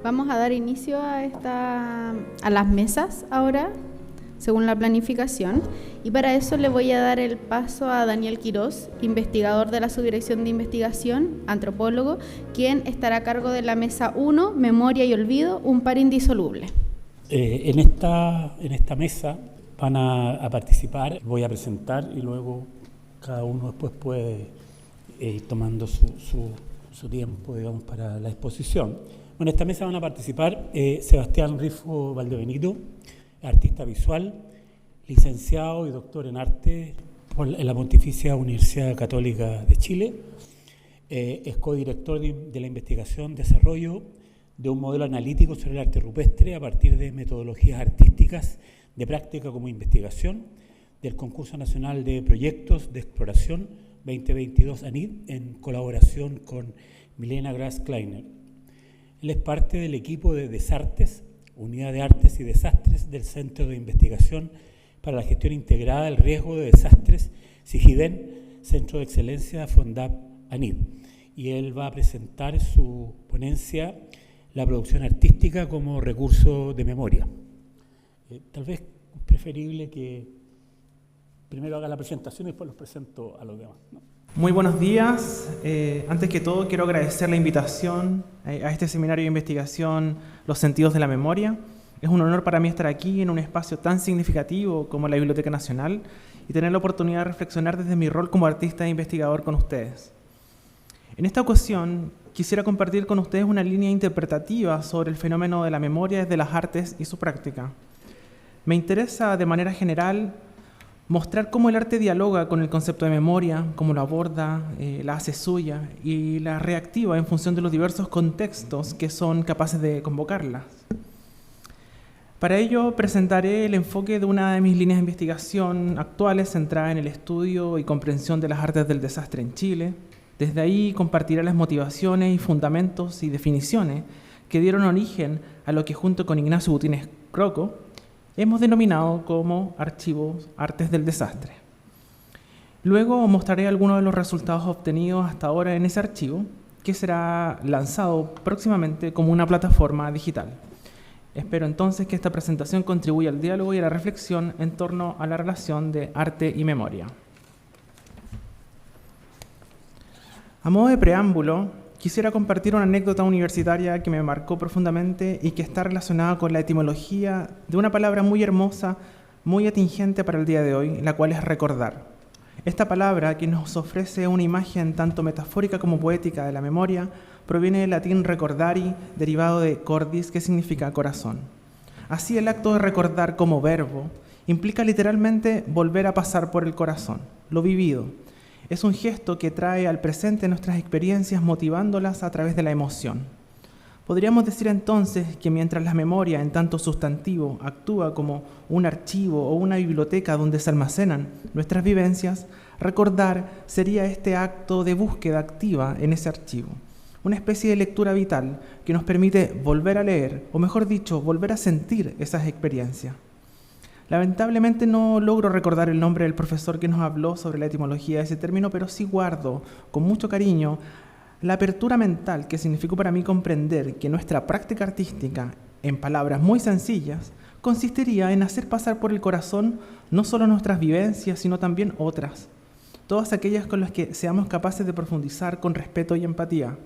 Vamos a dar inicio a las mesas ahora, según la planificación, y para eso le voy a dar el paso a Daniel Quirós, investigador de la Subdirección de Investigación, antropólogo, quien estará a cargo de la mesa 1, Memoria y Olvido, un par indisoluble. En esta mesa van a participar, voy a presentar y luego cada uno después puede ir tomando su tiempo, digamos, para la exposición. Bueno, en esta mesa van a participar Sebastián Rifo Valdebenito, artista visual, licenciado y doctor en arte en la Pontificia Universidad Católica de Chile. Es codirector de la investigación, desarrollo de un modelo analítico sobre el arte rupestre a partir de metodologías artísticas de práctica como investigación del Concurso Nacional de Proyectos de Exploración 2022 ANID en colaboración con Milena Gras Kleiner. Él es parte del equipo de Desartes, Unidad de Artes y Desastres del Centro de Investigación para la Gestión Integrada del Riesgo de Desastres, CIGIDEN, Centro de Excelencia FONDAP ANID. Y él va a presentar su ponencia, la producción artística como recurso de memoria. Tal vez es preferible que primero haga la presentación y después los presento a los demás, ¿no? Muy buenos días. Antes que todo quiero agradecer la invitación a este seminario de investigación Los sentidos de la memoria. Es un honor para mí estar aquí en un espacio tan significativo como la Biblioteca Nacional y tener la oportunidad de reflexionar desde mi rol como artista e investigador con ustedes. En esta ocasión quisiera compartir con ustedes una línea interpretativa sobre el fenómeno de la memoria desde las artes y su práctica. Me interesa de manera general mostrar cómo el arte dialoga con el concepto de memoria, cómo lo aborda, la hace suya y la reactiva en función de los diversos contextos que son capaces de convocarlas. Para ello presentaré el enfoque de una de mis líneas de investigación actuales centrada en el estudio y comprensión de las artes del desastre en Chile. Desde ahí compartiré las motivaciones y fundamentos y definiciones que dieron origen a lo que junto con Ignacio Gutiérrez Croco hemos denominado como archivos Artes del Desastre. Luego mostraré algunos de los resultados obtenidos hasta ahora en ese archivo, que será lanzado próximamente como una plataforma digital. Espero entonces que esta presentación contribuya al diálogo y a la reflexión en torno a la relación de arte y memoria. A modo de preámbulo, quisiera compartir una anécdota universitaria que me marcó profundamente y que está relacionada con la etimología de una palabra muy hermosa, muy atingente para el día de hoy, la cual es recordar. Esta palabra, que nos ofrece una imagen tanto metafórica como poética de la memoria, proviene del latín recordari, derivado de cordis, que significa corazón. Así, el acto de recordar como verbo implica literalmente volver a pasar por el corazón, lo vivido. Es un gesto que trae al presente nuestras experiencias motivándolas a través de la emoción. Podríamos decir entonces que mientras la memoria, en tanto sustantivo, actúa como un archivo o una biblioteca donde se almacenan nuestras vivencias, recordar sería este acto de búsqueda activa en ese archivo. Una especie de lectura vital que nos permite volver a leer, o mejor dicho, volver a sentir esas experiencias. Lamentablemente no logro recordar el nombre del profesor que nos habló sobre la etimología de ese término, pero sí guardo con mucho cariño la apertura mental que significó para mí comprender que nuestra práctica artística, en palabras muy sencillas, consistiría en hacer pasar por el corazón no solo nuestras vivencias, sino también otras, todas aquellas con las que seamos capaces de profundizar con respeto y empatía,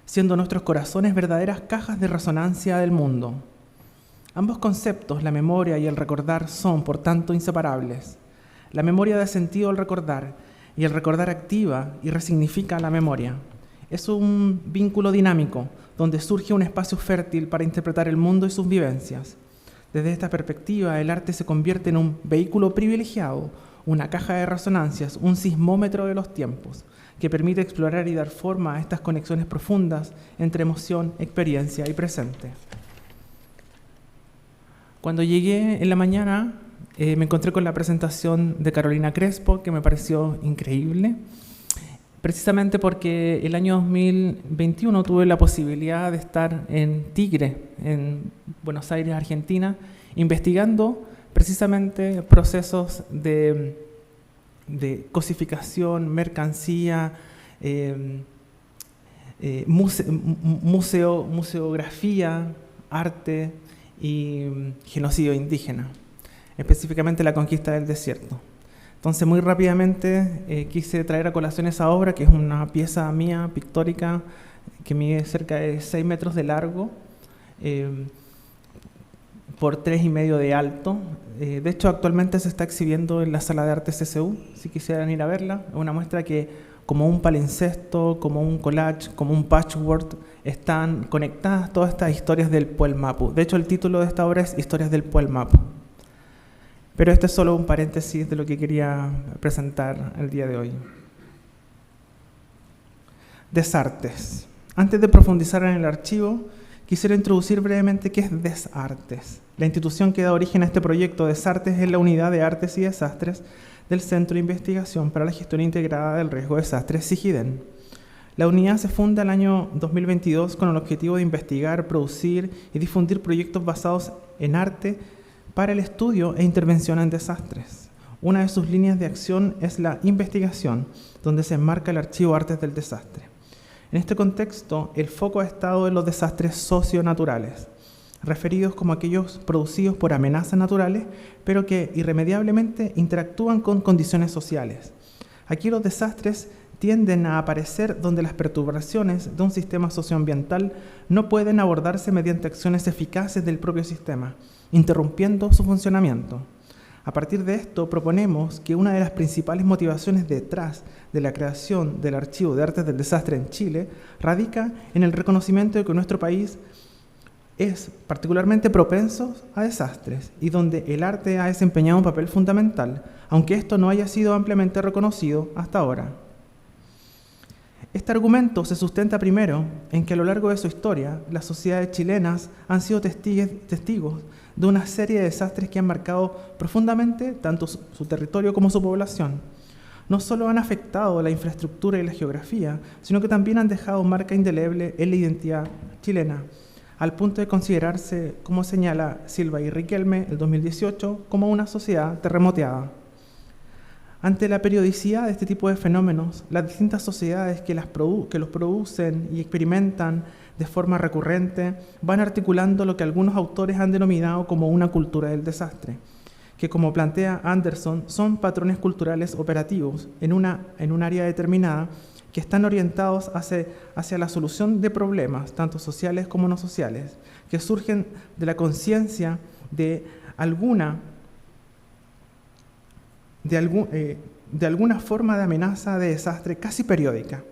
siendo nuestros corazones verdaderas cajas de resonancia del mundo. Ambos conceptos, la memoria y el recordar, son, por tanto, inseparables. La memoria da sentido al recordar, y el recordar activa y resignifica la memoria. Es un vínculo dinámico, donde surge un espacio fértil para interpretar el mundo y sus vivencias. Desde esta perspectiva, el arte se convierte en un vehículo privilegiado, una caja de resonancias, un sismómetro de los tiempos, que permite explorar y dar forma a estas conexiones profundas entre emoción, experiencia y presente. Cuando llegué en la mañana, me encontré con la presentación de Carolina Crespo, que me pareció increíble, precisamente porque el año 2021 tuve la posibilidad de estar en Tigre, en Buenos Aires, Argentina, investigando precisamente procesos de cosificación, mercancía, museografía, arte y genocidio indígena, específicamente la conquista del desierto. Entonces, muy rápidamente quise traer a colación esa obra, que es una pieza mía pictórica que mide cerca de 6 metros de largo, por 3,5 de alto. De hecho, actualmente se está exhibiendo en la Sala de Arte CCU, si quisieran ir a verla. Es una muestra que, como un palincesto, como un collage, como un patchwork, están conectadas todas estas historias del Puel Mapu. De hecho, el título de esta obra es Historias del Puel Mapu. Pero este es solo un paréntesis de lo que quería presentar el día de hoy. Desartes. Antes de profundizar en el archivo, quisiera introducir brevemente qué es Desartes. La institución que da origen a este proyecto, Desartes, es la Unidad de Artes y Desastres del Centro de Investigación para la Gestión Integrada del Riesgo de Desastres, CIGIDEN. La unidad se funda el año 2022 con el objetivo de investigar, producir y difundir proyectos basados en arte para el estudio e intervención en desastres. Una de sus líneas de acción es la investigación, donde se enmarca el archivo Artes del Desastre. En este contexto, el foco ha estado en los desastres socionaturales, referidos como aquellos producidos por amenazas naturales, pero que irremediablemente interactúan con condiciones sociales. Aquí los desastres tienden a aparecer donde las perturbaciones de un sistema socioambiental no pueden abordarse mediante acciones eficaces del propio sistema, interrumpiendo su funcionamiento. A partir de esto, proponemos que una de las principales motivaciones detrás de la creación del Archivo de Artes del Desastre en Chile radica en el reconocimiento de que nuestro país es particularmente propenso a desastres y donde el arte ha desempeñado un papel fundamental, aunque esto no haya sido ampliamente reconocido hasta ahora. Este argumento se sustenta primero en que a lo largo de su historia, las sociedades chilenas han sido testigos de una serie de desastres que han marcado profundamente tanto su territorio como su población. No solo han afectado la infraestructura y la geografía, sino que también han dejado marca indeleble en la identidad chilena, al punto de considerarse, como señala Silva y Riquelme, el 2018, como una sociedad terremoteada. Ante la periodicidad de este tipo de fenómenos, las distintas sociedades que los producen y experimentan de forma recurrente van articulando lo que algunos autores han denominado como una cultura del desastre, que, como plantea Anderson, son patrones culturales operativos en un área determinada que están orientados hacia la solución de problemas, tanto sociales como no sociales, que surgen de la conciencia de alguna forma de amenaza de desastre casi periódica.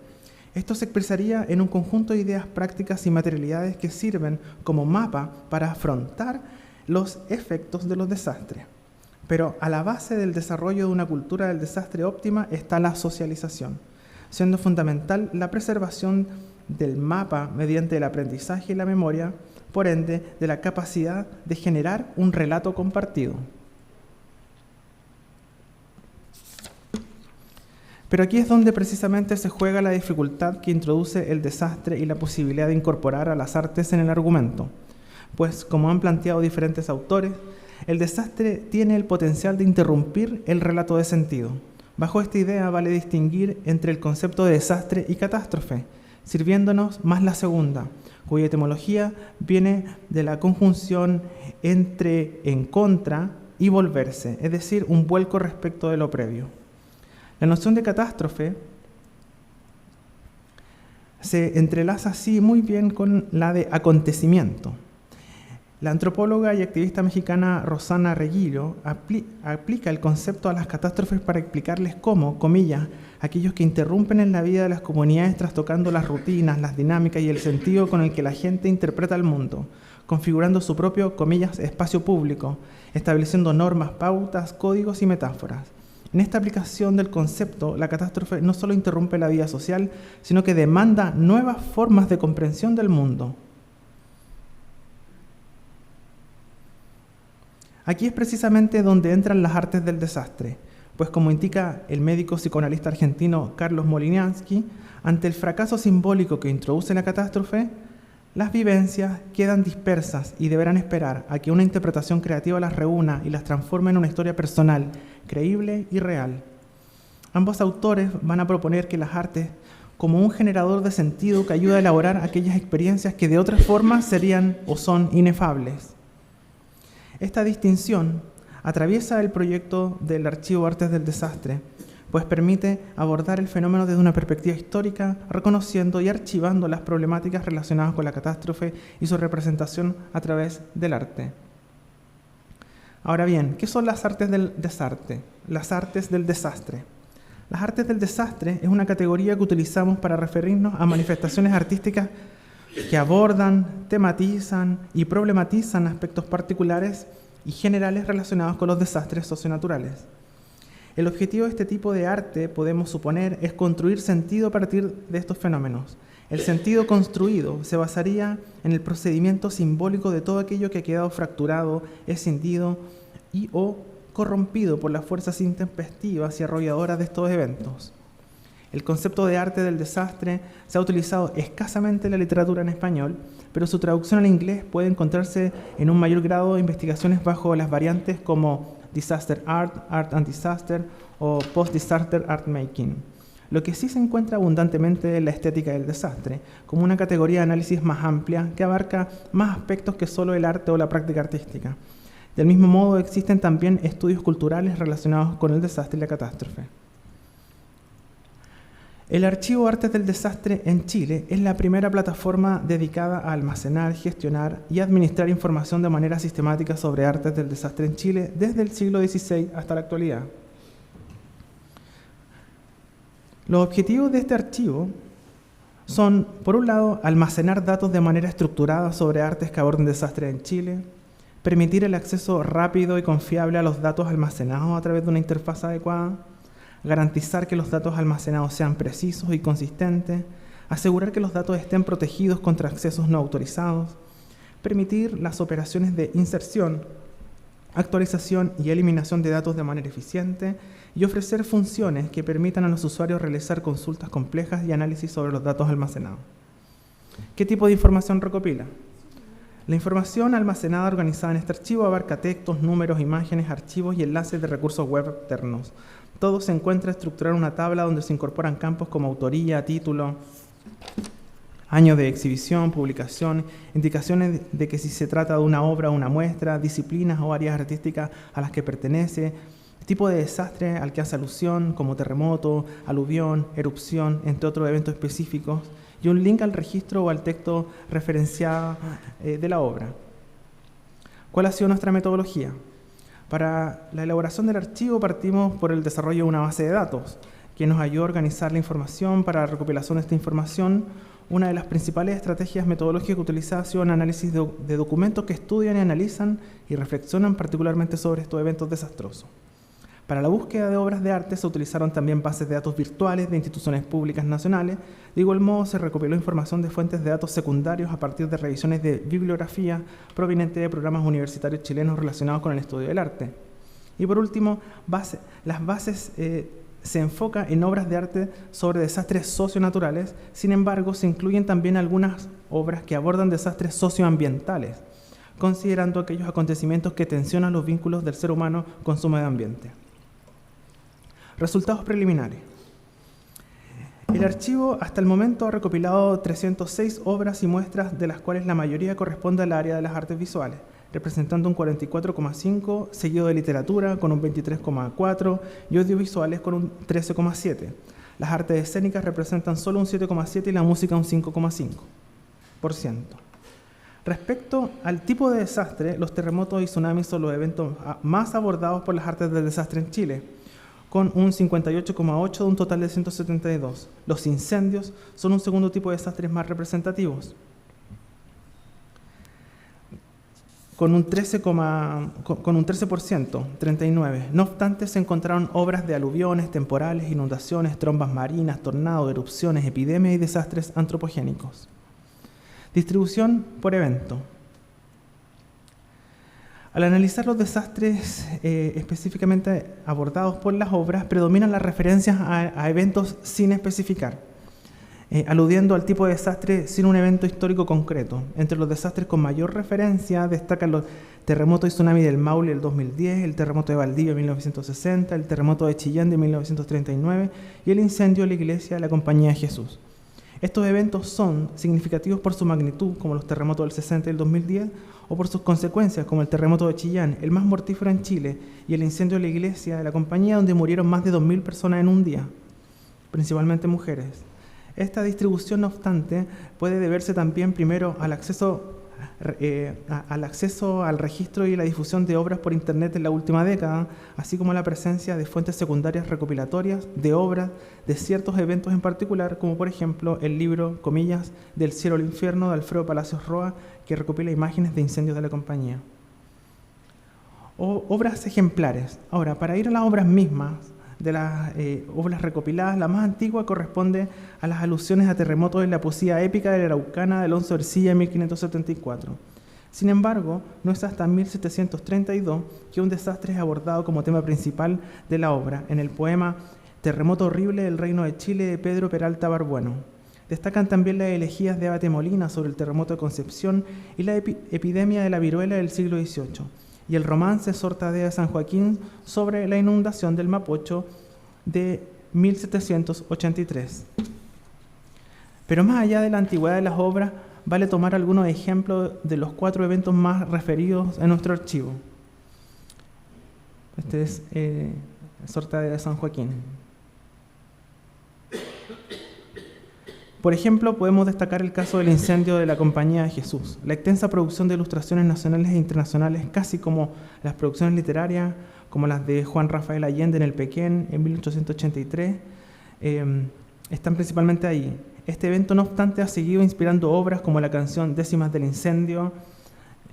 Esto se expresaría en un conjunto de ideas prácticas y materialidades que sirven como mapa para afrontar los efectos de los desastres. Pero a la base del desarrollo de una cultura del desastre óptima está la socialización, siendo fundamental la preservación del mapa mediante el aprendizaje y la memoria, por ende, de la capacidad de generar un relato compartido. Pero aquí es donde precisamente se juega la dificultad que introduce el desastre y la posibilidad de incorporar a las artes en el argumento. Pues, como han planteado diferentes autores, el desastre tiene el potencial de interrumpir el relato de sentido. Bajo esta idea vale distinguir entre el concepto de desastre y catástrofe, sirviéndonos más la segunda, cuya etimología viene de la conjunción entre en contra y volverse, es decir, un vuelco respecto de lo previo. La noción de catástrofe se entrelaza así muy bien con la de acontecimiento. La antropóloga y activista mexicana Rosana Reguillo aplica el concepto a las catástrofes para explicarles cómo, comillas, aquellos que interrumpen en la vida de las comunidades trastocando las rutinas, las dinámicas y el sentido con el que la gente interpreta el mundo, configurando su propio, comillas, espacio público, estableciendo normas, pautas, códigos y metáforas. En esta aplicación del concepto, la catástrofe no solo interrumpe la vida social, sino que demanda nuevas formas de comprensión del mundo. Aquí es precisamente donde entran las artes del desastre, pues como indica el médico psicoanalista argentino Carlos Moliniansky, ante el fracaso simbólico que introduce la catástrofe, las vivencias quedan dispersas y deberán esperar a que una interpretación creativa las reúna y las transforme en una historia personal, creíble y real. Ambos autores van a proponer que las artes como un generador de sentido que ayuda a elaborar aquellas experiencias que de otra forma serían o son inefables. Esta distinción atraviesa el proyecto del Archivo Artes del Desastre, pues permite abordar el fenómeno desde una perspectiva histórica, reconociendo y archivando las problemáticas relacionadas con la catástrofe y su representación a través del arte. Ahora bien, ¿qué son las artes del desastre? Las artes del desastre. Las artes del desastre es una categoría que utilizamos para referirnos a manifestaciones artísticas que abordan, tematizan y problematizan aspectos particulares y generales relacionados con los desastres socionaturales. El objetivo de este tipo de arte, podemos suponer, es construir sentido a partir de estos fenómenos. El sentido construido se basaría en el procedimiento simbólico de todo aquello que ha quedado fracturado, escindido y o corrompido por las fuerzas intempestivas y arrolladoras de estos eventos. El concepto de arte del desastre se ha utilizado escasamente en la literatura en español, pero su traducción al inglés puede encontrarse en un mayor grado de investigaciones bajo las variantes como Disaster Art, Art and Disaster o Post-Disaster Art Making. Lo que sí se encuentra abundantemente en la estética del desastre, como una categoría de análisis más amplia que abarca más aspectos que solo el arte o la práctica artística. Del mismo modo, existen también estudios culturales relacionados con el desastre y la catástrofe. El Archivo Artes del Desastre en Chile es la primera plataforma dedicada a almacenar, gestionar y administrar información de manera sistemática sobre artes del desastre en Chile desde el siglo XVI hasta la actualidad. Los objetivos de este archivo son, por un lado, almacenar datos de manera estructurada sobre artes que aborden desastres en Chile, permitir el acceso rápido y confiable a los datos almacenados a través de una interfaz adecuada, garantizar que los datos almacenados sean precisos y consistentes, asegurar que los datos estén protegidos contra accesos no autorizados, permitir las operaciones de inserción, actualización y eliminación de datos de manera eficiente y ofrecer funciones que permitan a los usuarios realizar consultas complejas y análisis sobre los datos almacenados. ¿Qué tipo de información recopila? La información almacenada organizada en este archivo abarca textos, números, imágenes, archivos y enlaces de recursos web externos. Todo se encuentra estructurado en una tabla donde se incorporan campos como autoría, título, año de exhibición, publicación, indicaciones de que si se trata de una obra o una muestra, disciplinas o áreas artísticas a las que pertenece, tipo de desastre al que hace alusión, como terremoto, aluvión, erupción, entre otros eventos específicos, y un link al registro o al texto referenciado de la obra. ¿Cuál ha sido nuestra metodología? Para la elaboración del archivo partimos por el desarrollo de una base de datos, que nos ayudó a organizar la información. Para la recopilación de esta información, una de las principales estrategias metodológicas que utilizaba ha sido un análisis de documentos que estudian y analizan y reflexionan particularmente sobre estos eventos desastrosos. Para la búsqueda de obras de arte se utilizaron también bases de datos virtuales de instituciones públicas nacionales. De igual modo, se recopiló información de fuentes de datos secundarios a partir de revisiones de bibliografía proveniente de programas universitarios chilenos relacionados con el estudio del arte. Y por último, las bases se enfocan en obras de arte sobre desastres socionaturales. Sin embargo, se incluyen también algunas obras que abordan desastres socioambientales, considerando aquellos acontecimientos que tensionan los vínculos del ser humano con su medio ambiente. Resultados preliminares. El archivo hasta el momento ha recopilado 306 obras y muestras, de las cuales la mayoría corresponde al área de las artes visuales, representando un 44,5%, seguido de literatura con un 23,4% y audiovisuales con un 13,7%. Las artes escénicas representan solo un 7,7% y la música un 5,5%. Respecto al tipo de desastre, los terremotos y tsunamis son los eventos más abordados por las artes del desastre en Chile, con un 58,8% de un total de 172. Los incendios son un segundo tipo de desastres más representativos, con un 13%, 39%. No obstante, se encontraron obras de aluviones, temporales, inundaciones, trombas marinas, tornados, erupciones, epidemias y desastres antropogénicos. Distribución por evento. Al analizar los desastres específicamente abordados por las obras, predominan las referencias a eventos sin especificar, aludiendo al tipo de desastre sin un evento histórico concreto. Entre los desastres con mayor referencia destacan los terremotos y tsunami del Maule del 2010, el terremoto de Valdivia de 1960, el terremoto de Chillán de 1939 y el incendio de la iglesia de la Compañía de Jesús. Estos eventos son significativos por su magnitud, como los terremotos del 60 y el 2010, o por sus consecuencias, como el terremoto de Chillán, el más mortífero en Chile, y el incendio de la iglesia de la Compañía, donde murieron más de 2.000 personas en un día, principalmente mujeres. Esta distribución, no obstante, puede deberse también primero al acceso al registro y la difusión de obras por Internet en la última década, así como la presencia de fuentes secundarias recopilatorias de obras de ciertos eventos en particular, como por ejemplo el libro, comillas, Del cielo al infierno de Alfredo Palacios Roa, que recopila imágenes de incendios de la Compañía. Obras ejemplares. Ahora, para ir a las obras mismas, de las obras recopiladas, la más antigua corresponde a las alusiones a terremotos en la poesía épica de la Araucana de Alonso de Ercilla en 1574. Sin embargo, no es hasta 1732 que un desastre es abordado como tema principal de la obra, en el poema Terremoto horrible del Reino de Chile de Pedro Peralta Barbueno. Destacan también las elegías de Abate Molina sobre el terremoto de Concepción y la epidemia de la viruela del siglo XVIII, y el romance Sortadea de San Joaquín sobre la inundación del Mapocho de 1783. Pero más allá de la antigüedad de las obras, vale tomar algunos ejemplos de los 4 eventos más referidos en nuestro archivo. Este es Sortadea de San Joaquín. Por ejemplo, podemos destacar el caso del incendio de la Compañía de Jesús, la extensa producción de ilustraciones nacionales e internacionales, casi como las producciones literarias, como las de Juan Rafael Allende en el Pequén en 1883, están principalmente ahí. Este evento, no obstante, ha seguido inspirando obras como la canción Décimas del Incendio,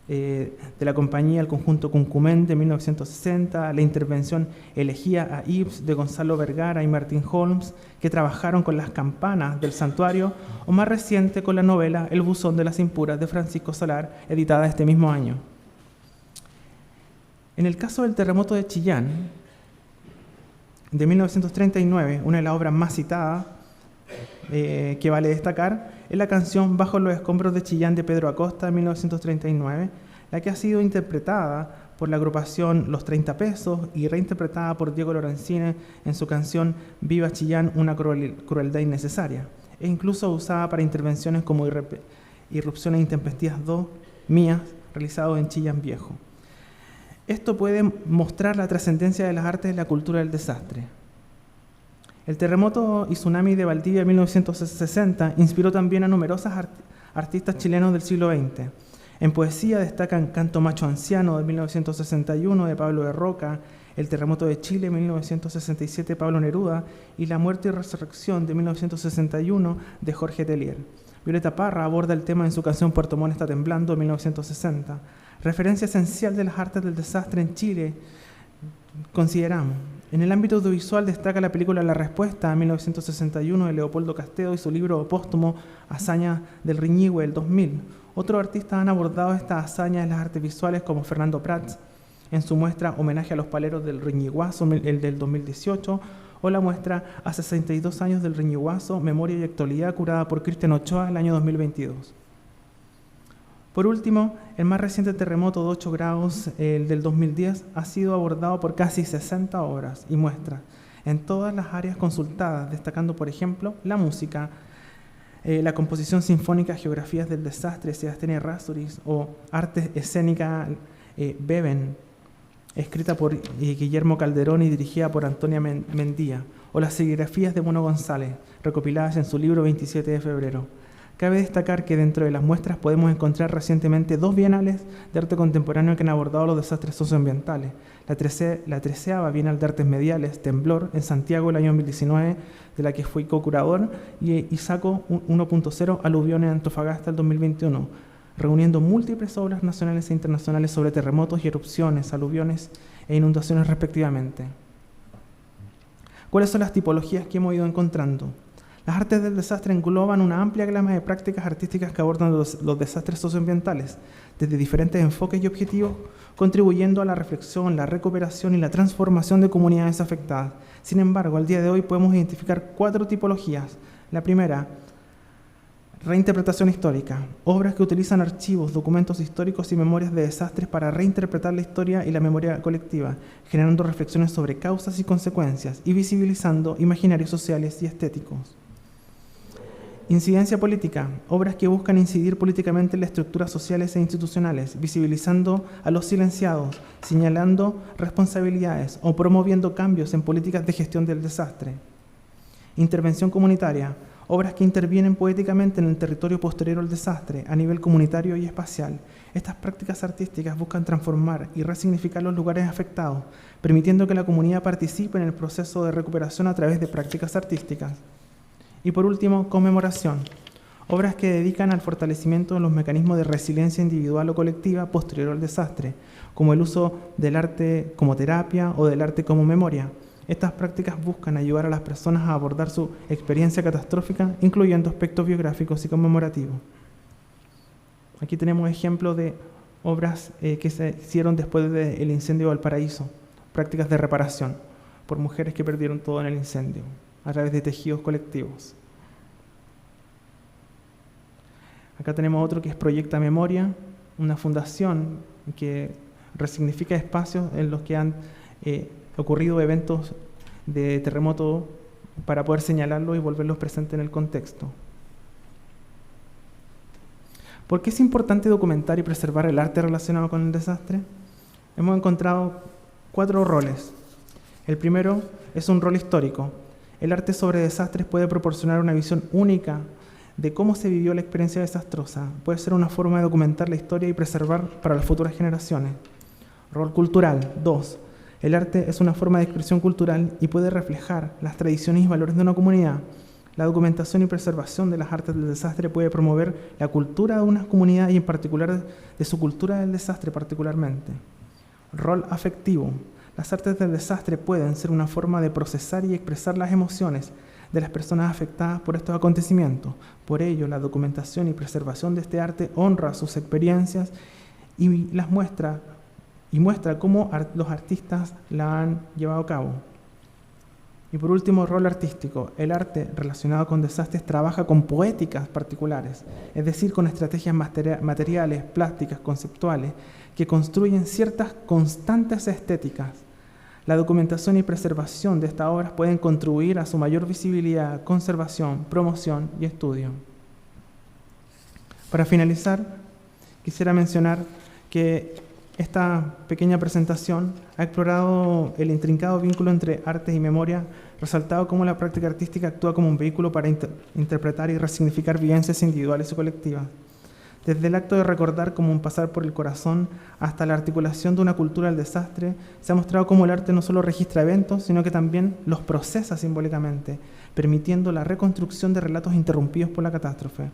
de la Compañía El Conjunto Cuncumén de 1960, la intervención Elegía a Ives de Gonzalo Vergara y Martín Holmes, que trabajaron con las campanas del santuario, o más reciente con la novela El Buzón de las Impuras de Francisco Solar, editada este mismo año. En el caso del terremoto de Chillán, de 1939, una de las obras más citadas que vale destacar, es la canción Bajo los escombros de Chillán de Pedro Acosta de 1939, la que ha sido interpretada por la agrupación Los 30 Pesos y reinterpretada por Diego Lorenzini en su canción Viva Chillán, una crueldad innecesaria, e incluso usada para intervenciones como Irrupciones Intempestivas 2, mías, realizado en Chillán Viejo. Esto puede mostrar la trascendencia de las artes y la cultura del desastre. El terremoto y tsunami de Valdivia de 1960 inspiró también a numerosas artistas chilenos del siglo XX. En poesía destacan Canto Macho Anciano de 1961 de Pablo de Roca, El terremoto de Chile de 1967 de Pablo Neruda y La muerte y resurrección de 1961 de Jorge Tellier. Violeta Parra aborda el tema en su canción Puerto Montt está temblando de 1960. Referencia esencial de las artes del desastre en Chile, consideramos. En el ámbito audiovisual destaca la película La Respuesta, de 1961, de Leopoldo Castedo, y su libro póstumo Hazaña del Riñihue, del 2000. Otros artistas han abordado estas hazañas en las artes visuales, como Fernando Prats, en su muestra Homenaje a los paleros del Riñiguazo, el del 2018, o la muestra A 62 años del Riñiguazo, Memoria y Actualidad, curada por Cristian Ochoa, el año 2022. Por último, el más reciente terremoto de 8 grados, el del 2010, ha sido abordado por casi 60 obras y muestras en todas las áreas consultadas, destacando, por ejemplo, la música, la composición sinfónica Geografías del Desastre, Sebastián Errázuriz, o Arte Escénica Beben, escrita por Guillermo Calderón y dirigida por Antonia Mendía, o las serigrafías de Mono González, recopiladas en su libro 27 de febrero. Cabe destacar que dentro de las muestras podemos encontrar recientemente 2 bienales de arte contemporáneo que han abordado los desastres socioambientales. La 13ª Bienal de Artes Mediales, Temblor, en Santiago el año 2019, de la que fui co-curador, y Isaco 1.0, Aluviones en Antofagasta el 2021, reuniendo múltiples obras nacionales e internacionales sobre terremotos y erupciones, aluviones e inundaciones respectivamente. ¿Cuáles son las tipologías que hemos ido encontrando? Las artes del desastre engloban una amplia gama de prácticas artísticas que abordan los desastres socioambientales, desde diferentes enfoques y objetivos, contribuyendo a la reflexión, la recuperación y la transformación de comunidades afectadas. Sin embargo, al día de hoy podemos identificar 4 tipologías. La primera, reinterpretación histórica, obras que utilizan archivos, documentos históricos y memorias de desastres para reinterpretar la historia y la memoria colectiva, generando reflexiones sobre causas y consecuencias y visibilizando imaginarios sociales y estéticos. Incidencia política, obras que buscan incidir políticamente en las estructuras sociales e institucionales, visibilizando a los silenciados, señalando responsabilidades o promoviendo cambios en políticas de gestión del desastre. Intervención comunitaria, obras que intervienen poéticamente en el territorio posterior al desastre, a nivel comunitario y espacial. Estas prácticas artísticas buscan transformar y resignificar los lugares afectados, permitiendo que la comunidad participe en el proceso de recuperación a través de prácticas artísticas. Y por último, conmemoración. Obras que dedican al fortalecimiento de los mecanismos de resiliencia individual o colectiva posterior al desastre, como el uso del arte como terapia o del arte como memoria. Estas prácticas buscan ayudar a las personas a abordar su experiencia catastrófica, incluyendo aspectos biográficos y conmemorativos. Aquí tenemos ejemplos de obras que se hicieron después del incendio de Valparaíso, prácticas de reparación por mujeres que perdieron todo en el incendio, a través de tejidos colectivos. Acá tenemos otro que es Proyecta Memoria, una fundación que resignifica espacios en los que han ocurrido eventos de terremoto para poder señalarlos y volverlos presentes en el contexto. ¿Por qué es importante documentar y preservar el arte relacionado con el desastre? Hemos encontrado 4 roles. El primero es un rol histórico. El arte sobre desastres puede proporcionar una visión única de cómo se vivió la experiencia desastrosa. Puede ser una forma de documentar la historia y preservar para las futuras generaciones. Rol cultural. 2. El arte es una forma de expresión cultural y puede reflejar las tradiciones y valores de una comunidad. La documentación y preservación de las artes del desastre puede promover la cultura de una comunidad y en particular de su cultura del desastre particularmente. Rol afectivo. Las artes del desastre pueden ser una forma de procesar y expresar las emociones de las personas afectadas por estos acontecimientos. Por ello, la documentación y preservación de este arte honra sus experiencias y las muestra cómo los artistas la han llevado a cabo. Y por último, rol artístico. El arte relacionado con desastres trabaja con poéticas particulares, es decir, con estrategias materiales, plásticas, conceptuales, que construyen ciertas constantes estéticas. La documentación y preservación de estas obras pueden contribuir a su mayor visibilidad, conservación, promoción y estudio. Para finalizar, quisiera mencionar que esta pequeña presentación ha explorado el intrincado vínculo entre arte y memoria, resaltado cómo la práctica artística actúa como un vehículo para interpretar y resignificar vivencias individuales y colectivas. Desde el acto de recordar como un pasar por el corazón hasta la articulación de una cultura del desastre, se ha mostrado cómo el arte no solo registra eventos, sino que también los procesa simbólicamente, permitiendo la reconstrucción de relatos interrumpidos por la catástrofe.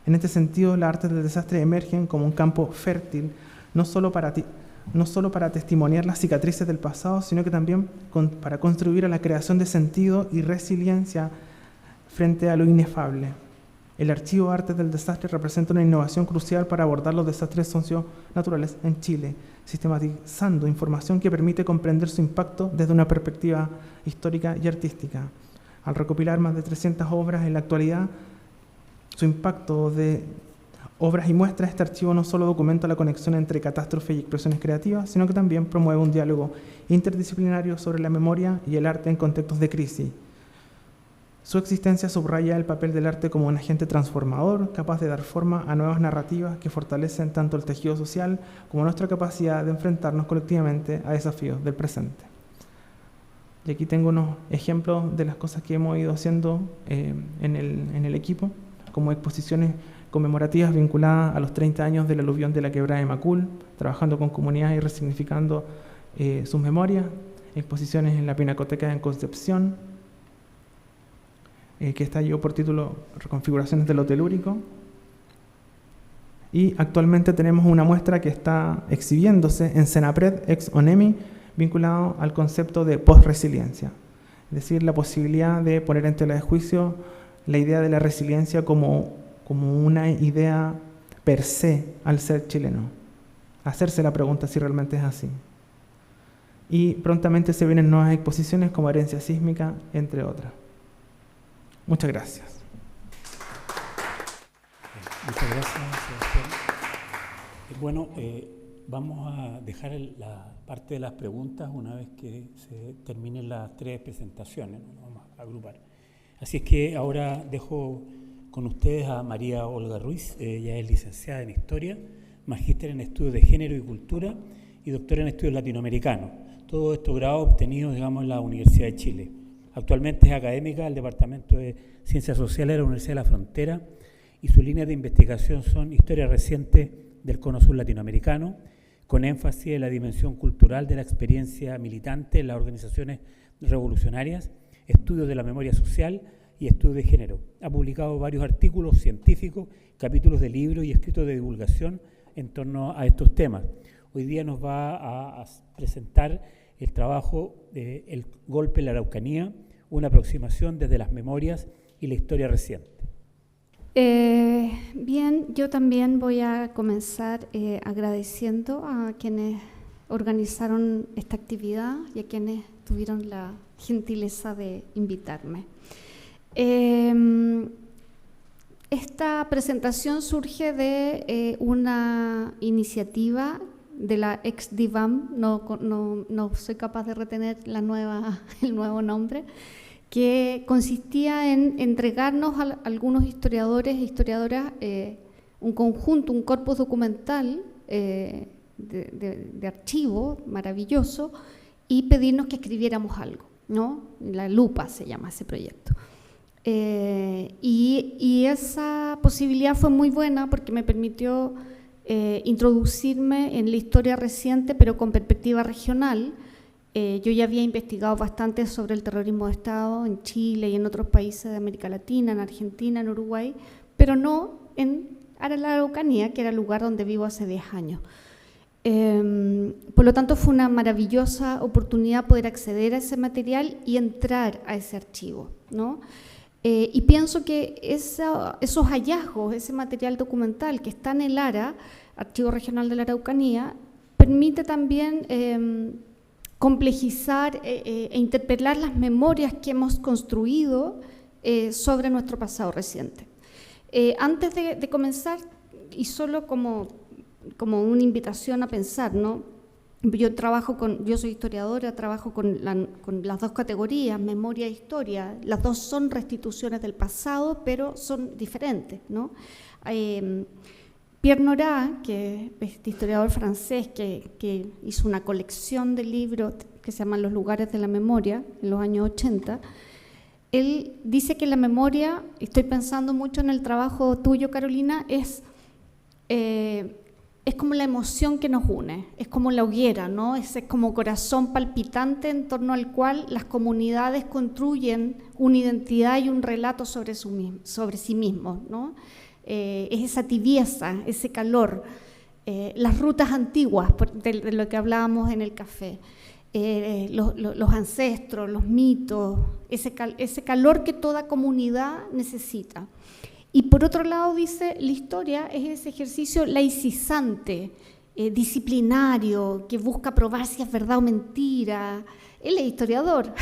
En este sentido, las artes del desastre emergen como un campo fértil, no solo para testimoniar las cicatrices del pasado, sino que también para contribuir a la creación de sentido y resiliencia frente a lo inefable. El Archivo Artes del Desastre representa una innovación crucial para abordar los desastres socionaturales en Chile, sistematizando información que permite comprender su impacto desde una perspectiva histórica y artística. Al recopilar más de 300 obras en la actualidad, su impacto de obras y muestras, este archivo no solo documenta la conexión entre catástrofe y expresiones creativas, sino que también promueve un diálogo interdisciplinario sobre la memoria y el arte en contextos de crisis. Su existencia subraya el papel del arte como un agente transformador, capaz de dar forma a nuevas narrativas que fortalecen tanto el tejido social como nuestra capacidad de enfrentarnos colectivamente a desafíos del presente. Y aquí tengo unos ejemplos de las cosas que hemos ido haciendo en el equipo, como exposiciones conmemorativas vinculadas a los 30 años del aluvión de la quebrada de Macul, trabajando con comunidades y resignificando sus memorias, exposiciones en la Pinacoteca en Concepción, que está yo por título Reconfiguraciones del Hotelúrico, y actualmente tenemos una muestra que está exhibiéndose en Senapred ex ONEMI, vinculado al concepto de post-resiliencia, es decir, la posibilidad de poner en tela de juicio la idea de la resiliencia como una idea per se al ser chileno, hacerse la pregunta si realmente es así. Y prontamente se vienen nuevas exposiciones como Herencia Sísmica, entre otras. Muchas gracias. Muchas gracias, Sebastián. Bueno, vamos a dejar la parte de las preguntas una vez que se terminen las 3 presentaciones, ¿no? Vamos a agrupar. Así es que ahora dejo con ustedes a María Olga Ruiz. Ella es licenciada en Historia, magíster en Estudios de Género y Cultura y doctora en Estudios Latinoamericanos. Todo esto grado obtenido, digamos, en la Universidad de Chile. Actualmente es académica del Departamento de Ciencias Sociales de la Universidad de la Frontera y sus líneas de investigación son Historia Reciente del Cono Sur Latinoamericano, con énfasis en la dimensión cultural de la experiencia militante en las organizaciones revolucionarias, estudios de la memoria social y estudios de género. Ha publicado varios artículos científicos, capítulos de libros y escritos de divulgación en torno a estos temas. Hoy día nos va a presentar el trabajo de El golpe en la Araucanía, una aproximación desde las memorias y la historia reciente. Bien, yo también voy a comenzar agradeciendo a quienes organizaron esta actividad y a quienes tuvieron la gentileza de invitarme. Esta presentación surge de una iniciativa de la ex-DIVAM, no soy capaz de retener el nuevo nombre, que consistía en entregarnos a algunos historiadores e historiadoras un conjunto, un corpus documental de archivo maravilloso y pedirnos que escribiéramos algo, ¿no? La Lupa se llama ese proyecto. Y esa posibilidad fue muy buena porque me permitió introducirme en la historia reciente, pero con perspectiva regional. Yo ya había investigado bastante sobre el terrorismo de Estado en Chile y en otros países de América Latina, en Argentina, en Uruguay, pero no en la Araucanía, que era el lugar donde vivo hace 10 años. Por lo tanto, fue una maravillosa oportunidad poder acceder a ese material y entrar a ese archivo, ¿no? Y pienso que esos hallazgos, ese material documental que está en el ARA, Archivo Regional de la Araucanía, permite también complejizar e interpelar las memorias que hemos construido sobre nuestro pasado reciente. Antes de comenzar, y solo como una invitación a pensar, ¿no? Yo soy historiadora, trabajo con las dos categorías, memoria e historia. Las dos son restituciones del pasado, pero son diferentes, ¿no? Pierre Nora, que es este historiador francés que hizo una colección de libros que se llaman Los lugares de la memoria, en los años 80, él dice que la memoria, estoy pensando mucho en el trabajo tuyo, Carolina, es como la emoción que nos une, es como la hoguera, ¿no? Es como corazón palpitante en torno al cual las comunidades construyen una identidad y un relato sobre sí mismos, ¿no? Es esa tibieza, ese calor, las rutas antiguas de lo que hablábamos en el café, los ancestros, los mitos, ese calor que toda comunidad necesita. Y por otro lado, dice, la historia es ese ejercicio laicizante, disciplinario, que busca probar si es verdad o mentira. Él es historiador,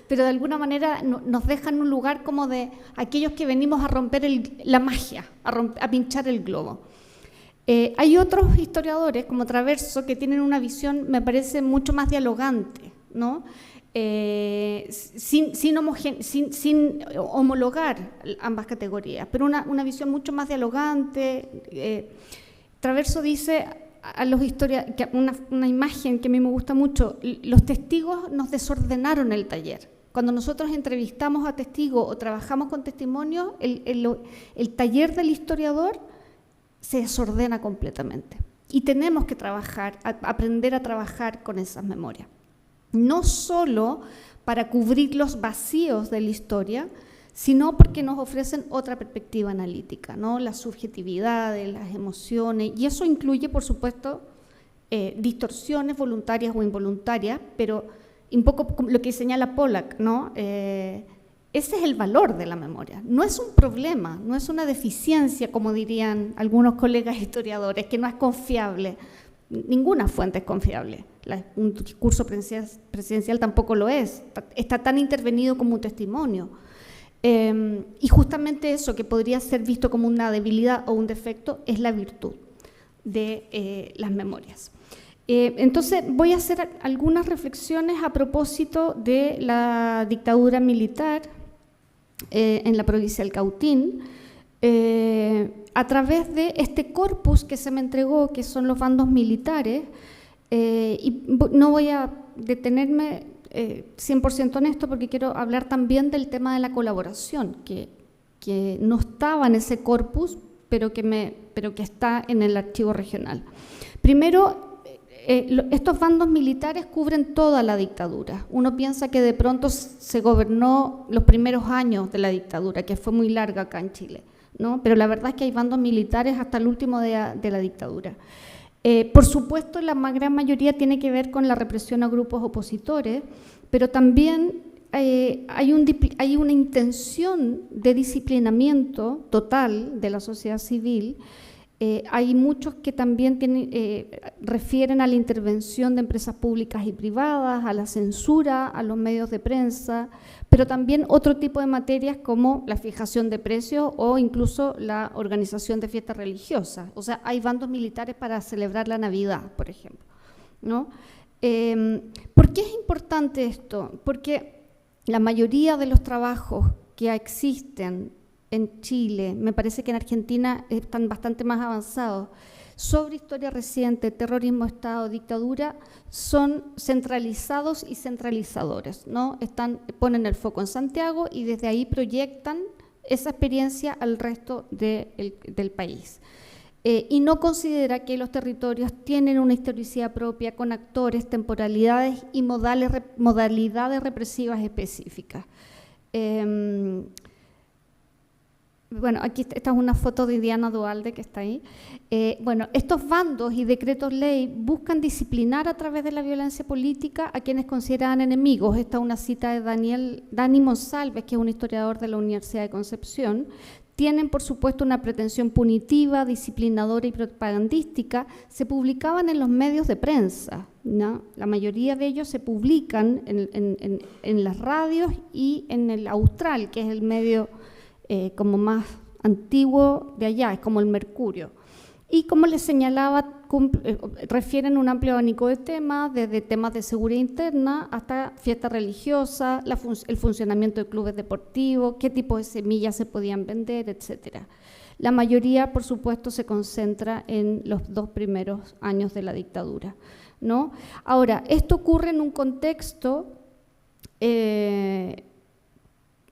pero de alguna manera nos deja en un lugar como de aquellos que venimos a romper la magia, a pinchar el globo. Hay otros historiadores, como Traverso, que tienen una visión, me parece, mucho más dialogante, ¿no? Sin homologar ambas categorías, pero una visión mucho más dialogante. Traverso dice a los historiadores, una imagen que a mí me gusta mucho, los testigos nos desordenaron el taller. Cuando nosotros entrevistamos a testigos o trabajamos con testimonios, el taller del historiador se desordena completamente. Y tenemos que aprender a trabajar con esas memorias. No solo para cubrir los vacíos de la historia, sino porque nos ofrecen otra perspectiva analítica, ¿no? Las subjetividades, las emociones, y eso incluye, por supuesto, distorsiones voluntarias o involuntarias, pero un poco lo que señala Pollack, ¿no? Ese es el valor de la memoria. No es un problema, no es una deficiencia, como dirían algunos colegas historiadores, que no es confiable. Ninguna fuente es confiable. Un discurso presidencial tampoco lo es. Está tan intervenido como un testimonio. Y justamente eso, que podría ser visto como una debilidad o un defecto, es la virtud de las memorias. Entonces voy a hacer algunas reflexiones a propósito de la dictadura militar en la provincia del Cautín, a través de este corpus que se me entregó, que son los bandos militares, y no voy a detenerme 100% en esto porque quiero hablar también del tema de la colaboración, que no estaba en ese corpus, pero que está en el archivo regional. Primero, estos bandos militares cubren toda la dictadura. Uno piensa que de pronto se gobernó los primeros años de la dictadura, que fue muy larga acá en Chile, ¿no? Pero la verdad es que hay bandos militares hasta el último de la dictadura. Por supuesto, la gran mayoría tiene que ver con la represión a grupos opositores, pero también hay una intención de disciplinamiento total de la sociedad civil. Hay muchos que también refieren a la intervención de empresas públicas y privadas, a la censura, a los medios de prensa, pero también otro tipo de materias como la fijación de precios o incluso la organización de fiestas religiosas. O sea, hay bandos militares para celebrar la Navidad, por ejemplo, ¿no? ¿Por qué es importante esto? Porque la mayoría de los trabajos que existen en Chile, me parece que en Argentina están bastante más avanzados, sobre historia reciente, terrorismo, Estado, dictadura, son centralizados y centralizadores, ¿no? Ponen el foco en Santiago y desde ahí proyectan esa experiencia al resto del país. Y no considera que los territorios tienen una historicidad propia con actores, temporalidades y modalidades represivas específicas. Bueno, aquí esta es una foto de Diana Dualde que está ahí. Bueno, estos bandos y decretos ley buscan disciplinar a través de la violencia política a quienes consideran enemigos. Esta es una cita de Dani Monsalves, que es un historiador de la Universidad de Concepción. Tienen, por supuesto, una pretensión punitiva, disciplinadora y propagandística. Se publicaban en los medios de prensa, ¿no? La mayoría de ellos se publican en las radios y en el Austral, que es el medio como más antiguo de allá, es como el Mercurio. Y como les señalaba, refieren un amplio abanico de temas, desde temas de seguridad interna hasta fiestas religiosas, el funcionamiento de clubes deportivos, qué tipo de semillas se podían vender, etcétera. La mayoría, por supuesto, se concentra en los 2 primeros años de la dictadura, ¿no? Ahora, esto ocurre en un contexto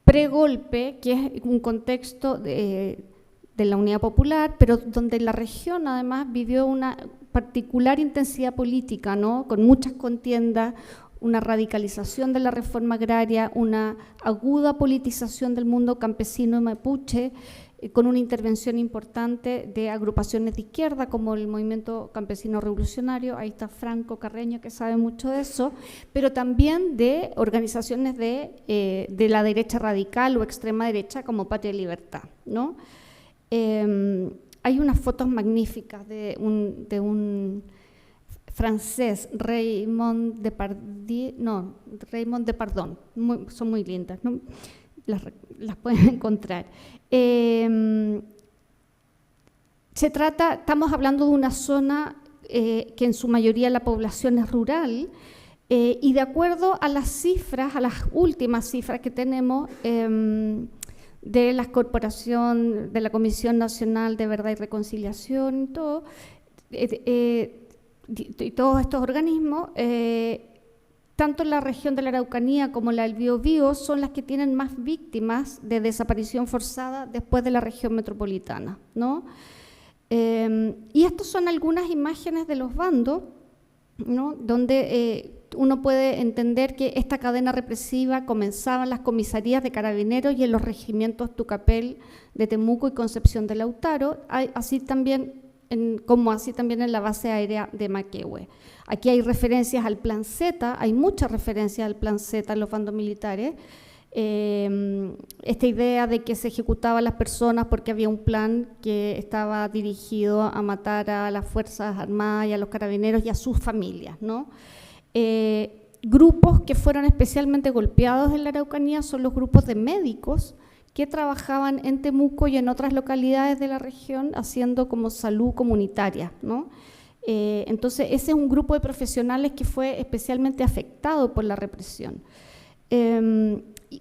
pre-golpe, que es un contexto de la Unidad Popular, pero donde la región además vivió una particular intensidad política, ¿no? Con muchas contiendas, una radicalización de la reforma agraria, una aguda politización del mundo campesino mapuche, con una intervención importante de agrupaciones de izquierda como el Movimiento Campesino Revolucionario, ahí está Franco Carreño que sabe mucho de eso, pero también de organizaciones de la derecha radical o extrema derecha como Patria y Libertad, ¿no? Hay unas fotos magníficas de un francés, Raymond Depardon, son muy lindas, ¿no? Las pueden encontrar. Estamos hablando de una zona que en su mayoría la población es rural, y de acuerdo a las cifras, a las últimas cifras que tenemos de la Corporación, de la Comisión Nacional de Verdad y Reconciliación y todo, y todos estos organismos, tanto la región de la Araucanía como la del Biobío son las que tienen más víctimas de desaparición forzada después de la región metropolitana, ¿no? Y estas son algunas imágenes de los bandos, ¿no? Donde uno puede entender que esta cadena represiva comenzaba en las comisarías de carabineros y en los regimientos Tucapel de Temuco y Concepción de Lautaro, así también en la base aérea de Maquehue. Aquí hay referencias al Plan Z, hay muchas referencias al Plan Z en los bandos militares. Esta idea de que se ejecutaba a las personas porque había un plan que estaba dirigido a matar a las Fuerzas Armadas y a los carabineros y a sus familias, ¿no? Grupos que fueron especialmente golpeados en la Araucanía son los grupos de médicos que trabajaban en Temuco y en otras localidades de la región haciendo como salud comunitaria, ¿no? Entonces, ese es un grupo de profesionales que fue especialmente afectado por la represión.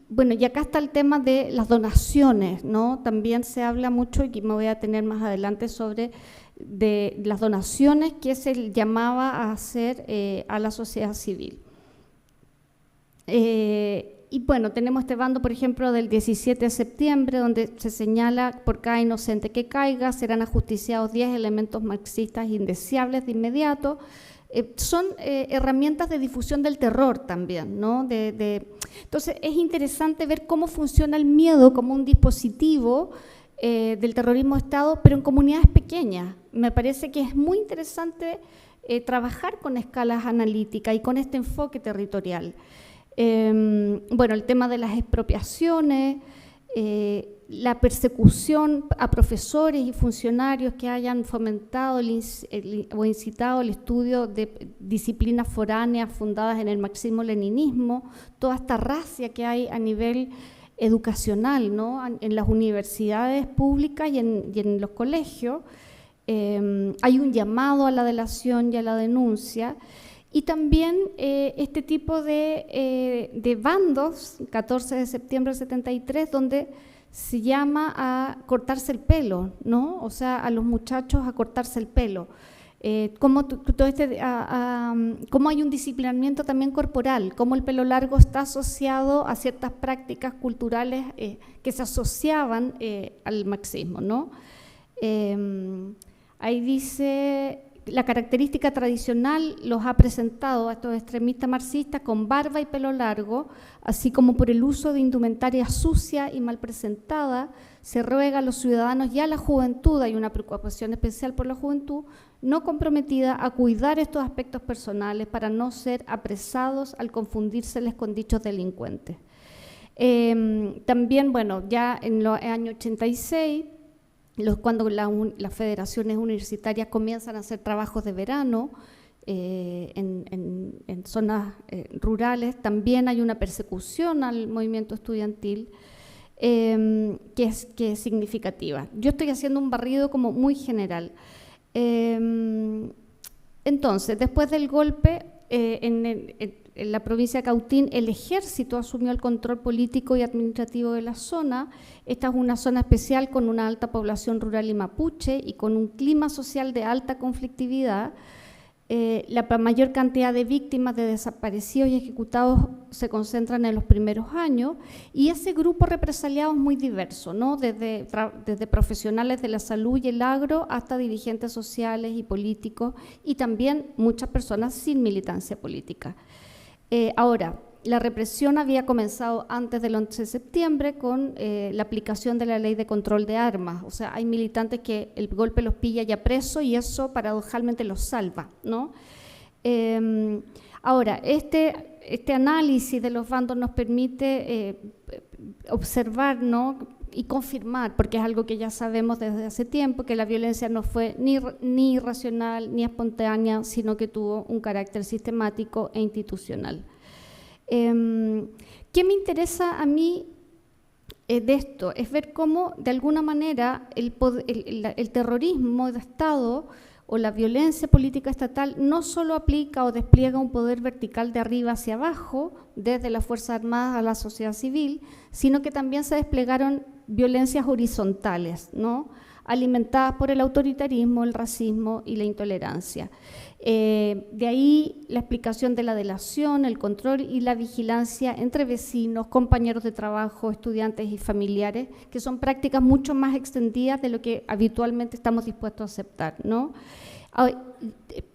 Bueno, y acá está el tema de las donaciones, ¿no? También se habla mucho, y me voy a tener más adelante, sobre de las donaciones que se llamaba a hacer a la sociedad civil. Y bueno, tenemos este bando, por ejemplo, del 17 de septiembre, donde se señala: por cada inocente que caiga serán ajusticiados 10 elementos marxistas indeseables de inmediato. Son herramientas de difusión del terror también, ¿no? Entonces es interesante ver cómo funciona el miedo como un dispositivo del terrorismo de Estado, pero en comunidades pequeñas. Me parece que es muy interesante trabajar con escalas analíticas y con este enfoque territorial. Bueno, el tema de las expropiaciones, la persecución a profesores y funcionarios que hayan fomentado o incitado el estudio de disciplinas foráneas fundadas en el marxismo-leninismo, toda esta racia que hay a nivel educacional, ¿no? En las universidades públicas y en los colegios. Hay un llamado a la delación y a la denuncia. Y también este tipo de bandos, 14 de septiembre del 73, donde se llama a cortarse el pelo, ¿no? O sea, a los muchachos a cortarse el pelo. Cómo hay un disciplinamiento también corporal, cómo el pelo largo está asociado a ciertas prácticas culturales que se asociaban al marxismo, ¿no? Ahí dice: la característica tradicional los ha presentado a estos extremistas marxistas con barba y pelo largo, así como por el uso de indumentaria sucia y mal presentada. Se ruega a los ciudadanos y a la juventud, hay una preocupación especial por la juventud, no comprometida, a cuidar estos aspectos personales para no ser apresados al confundírseles con dichos delincuentes. También, bueno, ya en los años 86, cuando las federaciones universitarias comienzan a hacer trabajos de verano en zonas rurales, también hay una persecución al movimiento estudiantil que es significativa. Yo estoy haciendo un barrido como muy general. Entonces, después del golpe, en la provincia de Cautín, el ejército asumió el control político y administrativo de la zona. Esta es una zona especial con una alta población rural y mapuche y con un clima social de alta conflictividad. La mayor cantidad de víctimas de desaparecidos y ejecutados se concentran en los primeros años, y ese grupo represaliado es muy diverso, ¿no? Desde profesionales de la salud y el agro hasta dirigentes sociales y políticos, y también muchas personas sin militancia política. Ahora, la represión había comenzado antes del 11 de septiembre con la aplicación de la ley de control de armas. O sea, hay militantes que el golpe los pilla ya presos y eso paradojalmente los salva, ¿no? Ahora, este análisis de los bandos nos permite observar, ¿no? Y confirmar, porque es algo que ya sabemos desde hace tiempo, que la violencia no fue ni irracional ni espontánea, sino que tuvo un carácter sistemático e institucional. ¿Qué me interesa a mí de esto? Es ver cómo, de alguna manera, el terrorismo de Estado o la violencia política estatal no solo aplica o despliega un poder vertical de arriba hacia abajo, desde las Fuerzas Armadas a la sociedad civil, sino que también se desplegaron violencias horizontales, ¿no? Alimentadas por el autoritarismo, el racismo y la intolerancia. De ahí la explicación de la delación, el control y la vigilancia entre vecinos, compañeros de trabajo, estudiantes y familiares, que son prácticas mucho más extendidas de lo que habitualmente estamos dispuestos a aceptar, ¿no?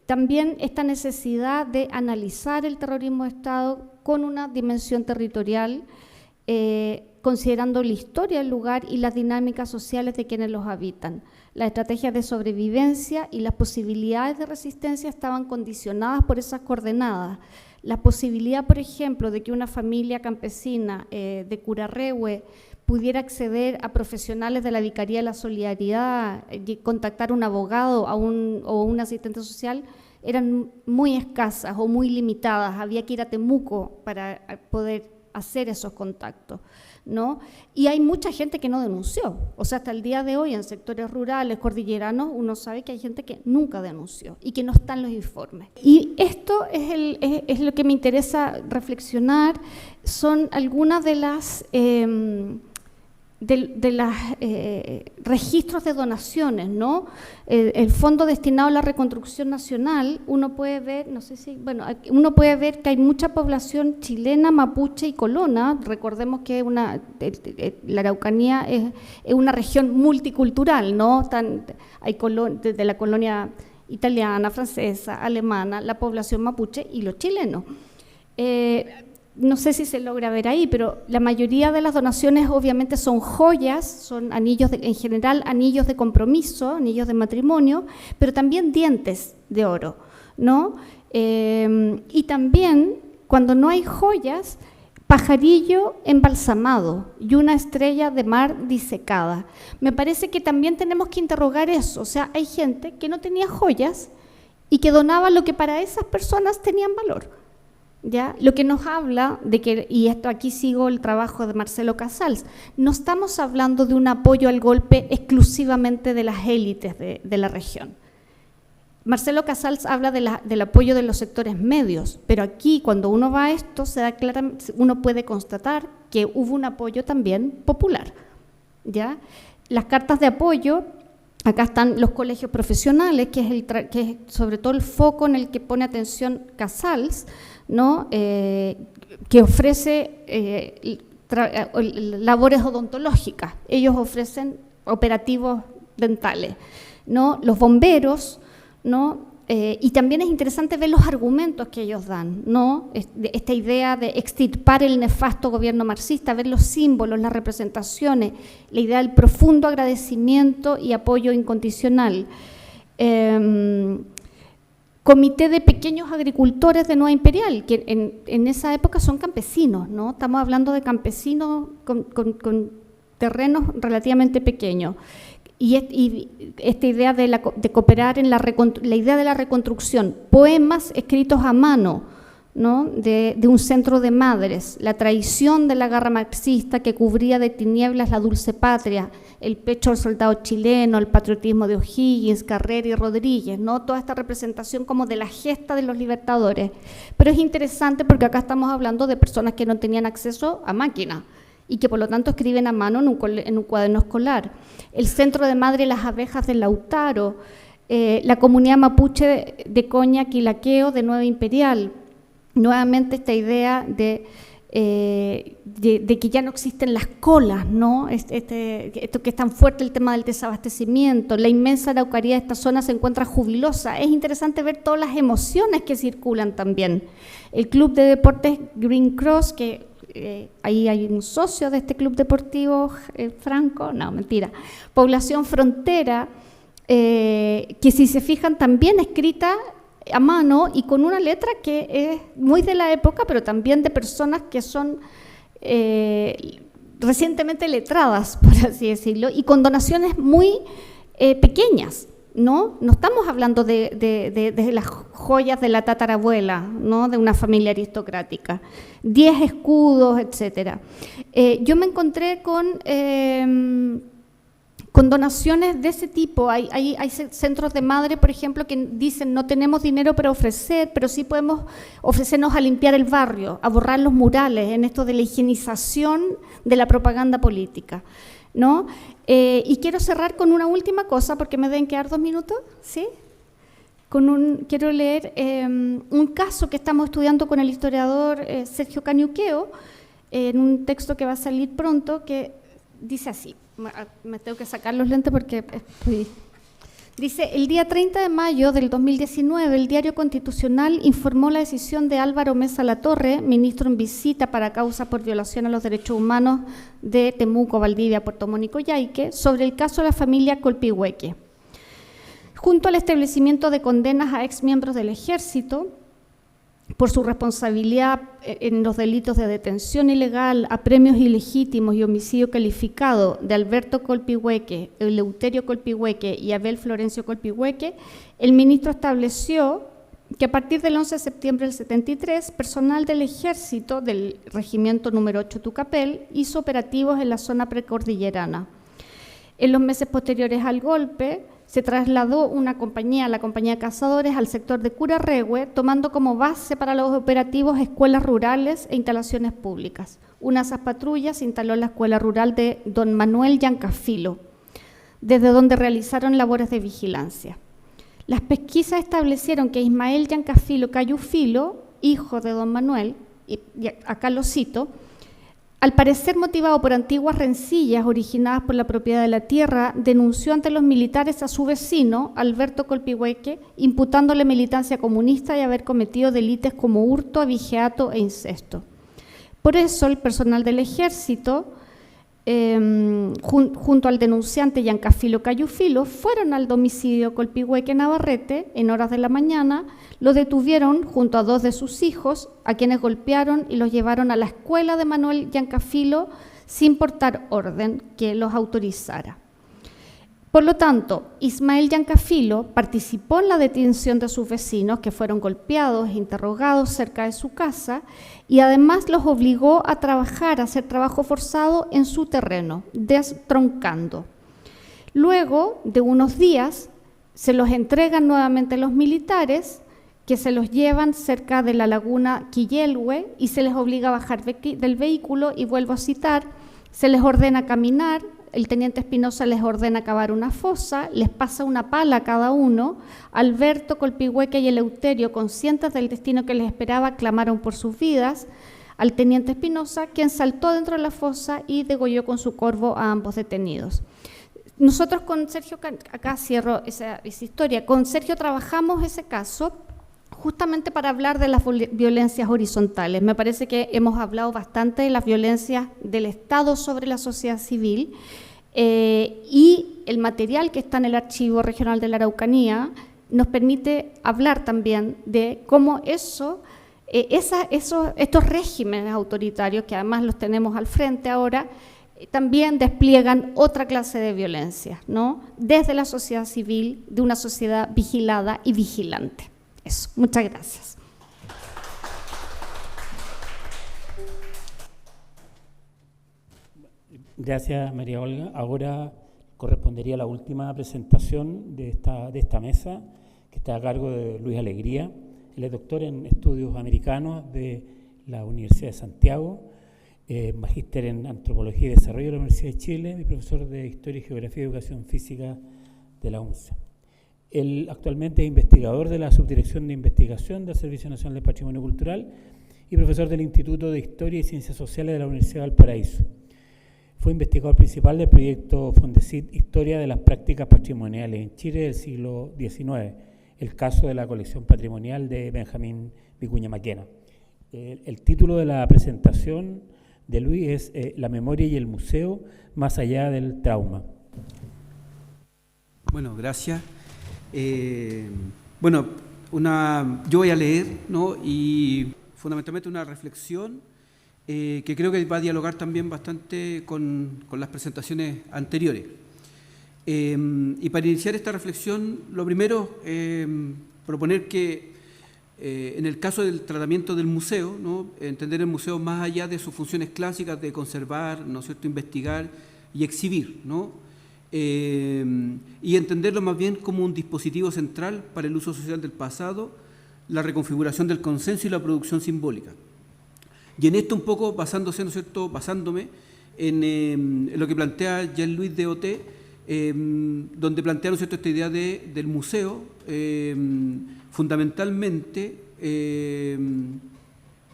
También esta necesidad de analizar el terrorismo de Estado con una dimensión territorial, considerando la historia del lugar y las dinámicas sociales de quienes los habitan. Las estrategias de sobrevivencia y las posibilidades de resistencia estaban condicionadas por esas coordenadas. La posibilidad, por ejemplo, de que una familia campesina de Curarrehue pudiera acceder a profesionales de la Vicaría de la Solidaridad, contactar a un abogado o un asistente social, eran muy escasas o muy limitadas. Había que ir a Temuco para poder hacer esos contactos, ¿no? Y hay mucha gente que no denunció, o sea, hasta el día de hoy en sectores rurales, cordilleranos, uno sabe que hay gente que nunca denunció y que no está en los informes. Y esto es lo que me interesa reflexionar, son algunas de las registros de donaciones, ¿no? El fondo destinado a la reconstrucción nacional, uno puede ver, no sé si, bueno, uno puede ver que hay mucha población chilena, mapuche y colona. Recordemos que la Araucanía es una región multicultural, ¿no? Hay desde la colonia italiana, francesa, alemana, la población mapuche y los chilenos. No sé si se logra ver ahí, pero la mayoría de las donaciones obviamente son joyas, son anillos, en general anillos de compromiso, anillos de matrimonio, pero también dientes de oro, ¿no? Y también, cuando no hay joyas, pajarillo embalsamado y una estrella de mar disecada. Me parece que también tenemos que interrogar eso, o sea, hay gente que no tenía joyas y que donaba lo que para esas personas tenían valor. ¿Ya? Lo que nos habla de que, y esto aquí sigo el trabajo de Marcelo Casals, no estamos hablando de un apoyo al golpe exclusivamente de las élites de la región. Marcelo Casals habla del apoyo de los sectores medios, pero aquí cuando uno va a esto, uno puede constatar que hubo un apoyo también popular, ¿ya? Las cartas de apoyo, acá están los colegios profesionales, que es sobre todo el foco en el que pone atención Casals, ¿no? Que ofrece labores odontológicas. Ellos ofrecen operativos dentales, ¿no? Los bomberos, ¿no? Y también es interesante ver los argumentos que ellos dan, ¿no? Esta idea de extirpar el nefasto gobierno marxista, ver los símbolos, las representaciones, la idea del profundo agradecimiento y apoyo incondicional. Comité de pequeños agricultores de Nueva Imperial, que en esa época son campesinos, ¿no? Estamos hablando de campesinos con terrenos relativamente pequeños. Y esta idea de cooperar en la idea de la reconstrucción, poemas escritos a mano, ¿no? de un centro de madres, la traición de la garra marxista que cubría de tinieblas la dulce patria, el pecho del soldado chileno, el patriotismo de O'Higgins, Carrera y Rodríguez, ¿no? Toda esta representación como de la gesta de los libertadores. Pero es interesante porque acá estamos hablando de personas que no tenían acceso a máquina y que por lo tanto escriben a mano en un cuaderno escolar. El centro de madre Las Abejas de Lautaro, la comunidad mapuche de Coña, Quilaqueo, de Nueva Imperial. Nuevamente esta idea de que ya no existen las colas, ¿no? Esto que es tan fuerte el tema del desabastecimiento, la inmensa Araucaria de esta zona se encuentra jubilosa. Es interesante ver todas las emociones que circulan también. El Club de Deportes Green Cross, que ahí hay un socio de este club deportivo, Franco, no, mentira, Población Frontera, que si se fijan también escrita a mano y con una letra que es muy de la época, pero también de personas que son recientemente letradas, por así decirlo, y con donaciones muy pequeñas, ¿no? No estamos hablando de las joyas de la tatarabuela, ¿no? De una familia aristocrática, 10 escudos, etcétera. Yo me encontré con donaciones de ese tipo. Hay centros de madre, por ejemplo, que dicen no tenemos dinero para ofrecer, pero sí podemos ofrecernos a limpiar el barrio, a borrar los murales, en esto de la higienización de la propaganda política, ¿no? Y quiero cerrar con una última cosa, porque me deben quedar 2 minutos, ¿sí? Quiero leer un caso que estamos estudiando con el historiador Sergio Caniuqueo, en un texto que va a salir pronto, que dice así. Me tengo que sacar los lentes porque dice: el día 30 de mayo del 2019 el Diario Constitucional informó la decisión de Álvaro Mesa Latorre, ministro en visita para causa por violación a los derechos humanos de Temuco, Valdivia, Puerto Montt y Coyhaique, sobre el caso de la familia Colpihueque, junto al establecimiento de condenas a exmiembros del Ejército por su responsabilidad en los delitos de detención ilegal, apremios ilegítimos y homicidio calificado de Alberto Colpihueque, Eleuterio Colpihueque y Abel Florencio Colpihueque. El ministro estableció que a partir del 11 de septiembre del 73, personal del Ejército del Regimiento número 8 Tucapel hizo operativos en la zona precordillerana. En los meses posteriores al golpe, se trasladó una compañía, la compañía Cazadores, al sector de Curarrehue, tomando como base para los operativos escuelas rurales e instalaciones públicas. Una de esas patrullas se instaló en la escuela rural de Don Manuel Yancafilo, desde donde realizaron labores de vigilancia. Las pesquisas establecieron que Ismael Yancafilo Cayufilo, hijo de don Manuel, y acá lo cito, al parecer motivado por antiguas rencillas originadas por la propiedad de la tierra, denunció ante los militares a su vecino, Alberto Colpihueque, imputándole militancia comunista y haber cometido delitos como hurto, abigeato e incesto. Por eso el personal del ejército, junto al denunciante Yancafilo Cayufilo, fueron al domicilio Colpihueque Navarrete en horas de la mañana, lo detuvieron junto a 2 de sus hijos, a quienes golpearon y los llevaron a la escuela de Manuel Yancafilo sin portar orden que los autorizara. Por lo tanto, Ismael Yancafilo participó en la detención de sus vecinos, que fueron golpeados e interrogados cerca de su casa, y además los obligó a trabajar, a hacer trabajo forzado en su terreno, destroncando. Luego de unos días, se los entregan nuevamente los militares, que se los llevan cerca de la laguna Quillelhue y se les obliga a bajar del vehículo, y vuelvo a citar, se les ordena caminar. El teniente Espinosa les ordena cavar una fosa, les pasa una pala a cada uno. Alberto, Colpihueque y Eleuterio, conscientes del destino que les esperaba, clamaron por sus vidas al teniente Espinosa, quien saltó dentro de la fosa y degolló con su corvo a ambos detenidos. Nosotros con Sergio, acá cierro esa historia, con Sergio trabajamos ese caso justamente para hablar de las violencias horizontales. Me parece que hemos hablado bastante de las violencias del Estado sobre la sociedad civil, y el material que está en el Archivo Regional de la Araucanía nos permite hablar también de cómo estos regímenes autoritarios, que además los tenemos al frente ahora, también despliegan otra clase de violencia, ¿no? Desde la sociedad civil, de una sociedad vigilada y vigilante. Eso, muchas gracias. Gracias, María Olga. Ahora correspondería la última presentación de esta mesa, que está a cargo de Luis Alegría. Él es doctor en estudios americanos de la Universidad de Santiago, magíster en Antropología y Desarrollo de la Universidad de Chile y profesor de Historia y Geografía y Educación Física de la UNCE. Él actualmente es investigador de la Subdirección de Investigación del Servicio Nacional de Patrimonio Cultural y profesor del Instituto de Historia y Ciencias Sociales de la Universidad de Valparaíso. Fue investigador principal del proyecto Fondesit Historia de las Prácticas Patrimoniales en Chile del siglo XIX, el caso de la colección patrimonial de Benjamín Vicuña Maquena. El título de la presentación de Luis es La memoria y el museo más allá del trauma. Bueno, gracias. Yo voy a leer, ¿no? Y fundamentalmente una reflexión que creo que va a dialogar también bastante con las presentaciones anteriores. Y para iniciar esta reflexión, lo primero, proponer que en el caso del tratamiento del museo, ¿no? Entender el museo más allá de sus funciones clásicas de conservar, ¿no es cierto?, investigar y exhibir, ¿no? Y entenderlo más bien como un dispositivo central para el uso social del pasado, la reconfiguración del consenso y la producción simbólica. Y en esto un poco basándome en lo que plantea Jean-Louis Deoté, donde plantea, ¿no es cierto?, esta idea del museo fundamentalmente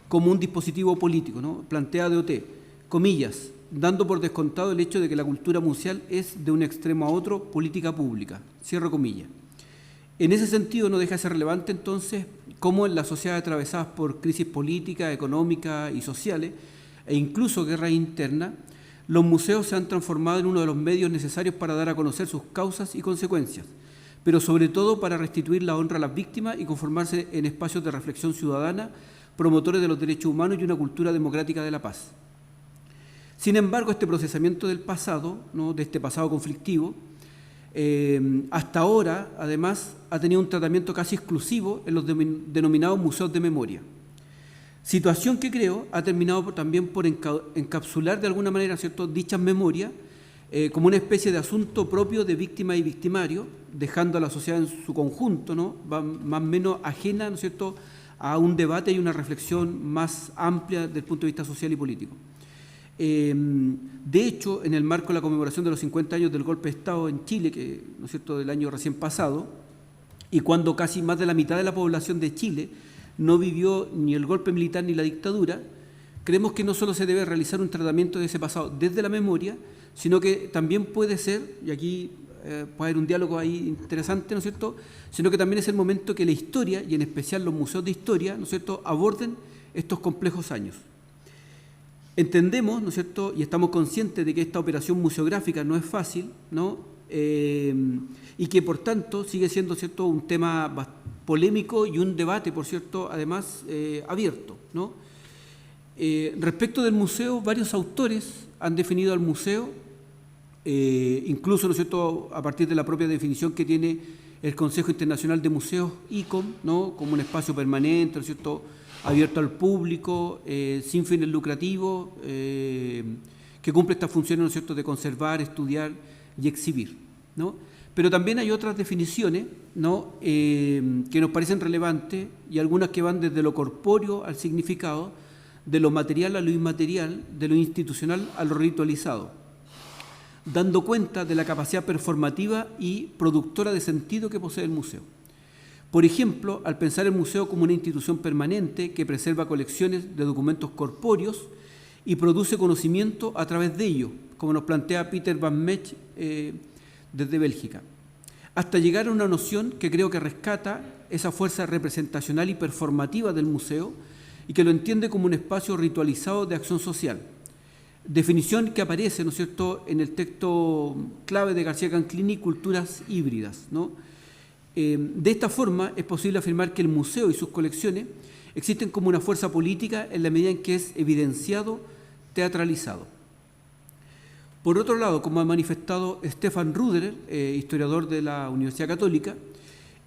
como un dispositivo político, ¿no? Plantea Deoté, comillas, dando por descontado el hecho de que la cultura museal es de un extremo a otro política pública, cierro comillas. En ese sentido no deja de ser relevante entonces cómo en las sociedades atravesadas por crisis políticas, económicas y sociales, e incluso guerras internas, los museos se han transformado en uno de los medios necesarios para dar a conocer sus causas y consecuencias, pero sobre todo para restituir la honra a las víctimas y conformarse en espacios de reflexión ciudadana, promotores de los derechos humanos y una cultura democrática de la paz. Sin embargo, este procesamiento del pasado, ¿no?, de este pasado conflictivo, hasta ahora, además, ha tenido un tratamiento casi exclusivo en los denominados museos de memoria. Situación que creo ha terminado también por encapsular de alguna manera, ¿cierto?, dichas memorias como una especie de asunto propio de víctima y victimario, dejando a la sociedad en su conjunto, ¿no?, más o menos ajena, ¿no es cierto?, a un debate y una reflexión más amplia desde el punto de vista social y político. De hecho, en el marco de la conmemoración de los 50 años del golpe de Estado en Chile, que, ¿no es cierto?, del año recién pasado, y cuando casi más de la mitad de la población de Chile no vivió ni el golpe militar ni la dictadura, creemos que no solo se debe realizar un tratamiento de ese pasado desde la memoria, sino que también puede ser, y aquí puede haber un diálogo ahí interesante, ¿no es cierto?, sino que también es el momento que la historia, y en especial los museos de historia, ¿no es cierto?, aborden estos complejos años. Entendemos, ¿no es cierto?, y estamos conscientes de que esta operación museográfica no es fácil, ¿no?, y que por tanto sigue siendo, ¿cierto?, un tema polémico y un debate, por cierto, además abierto, ¿no? Respecto del museo, varios autores han definido al museo, incluso, ¿no es cierto?, a partir de la propia definición que tiene el Consejo Internacional de Museos, ICOM, ¿no?, como un espacio permanente, ¿no es cierto?, abierto al público, sin fines lucrativos, que cumple estas funciones, ¿no es cierto?, de conservar, estudiar y exhibir, ¿no? Pero también hay otras definiciones, ¿no?, que nos parecen relevantes, y algunas que van desde lo corpóreo al significado, de lo material a lo inmaterial, de lo institucional a lo ritualizado, dando cuenta de la capacidad performativa y productora de sentido que posee el museo. Por ejemplo, al pensar el museo como una institución permanente que preserva colecciones de documentos corpóreos y produce conocimiento a través de ello, como nos plantea Peter van Mech desde Bélgica, hasta llegar a una noción que creo que rescata esa fuerza representacional y performativa del museo y que lo entiende como un espacio ritualizado de acción social. Definición que aparece, ¿no es cierto?, en el texto clave de García Canclini, Culturas híbridas, ¿no? De esta forma es posible afirmar que el museo y sus colecciones existen como una fuerza política en la medida en que es evidenciado, teatralizado. Por otro lado, como ha manifestado Stefan Ruderer, historiador de la Universidad Católica,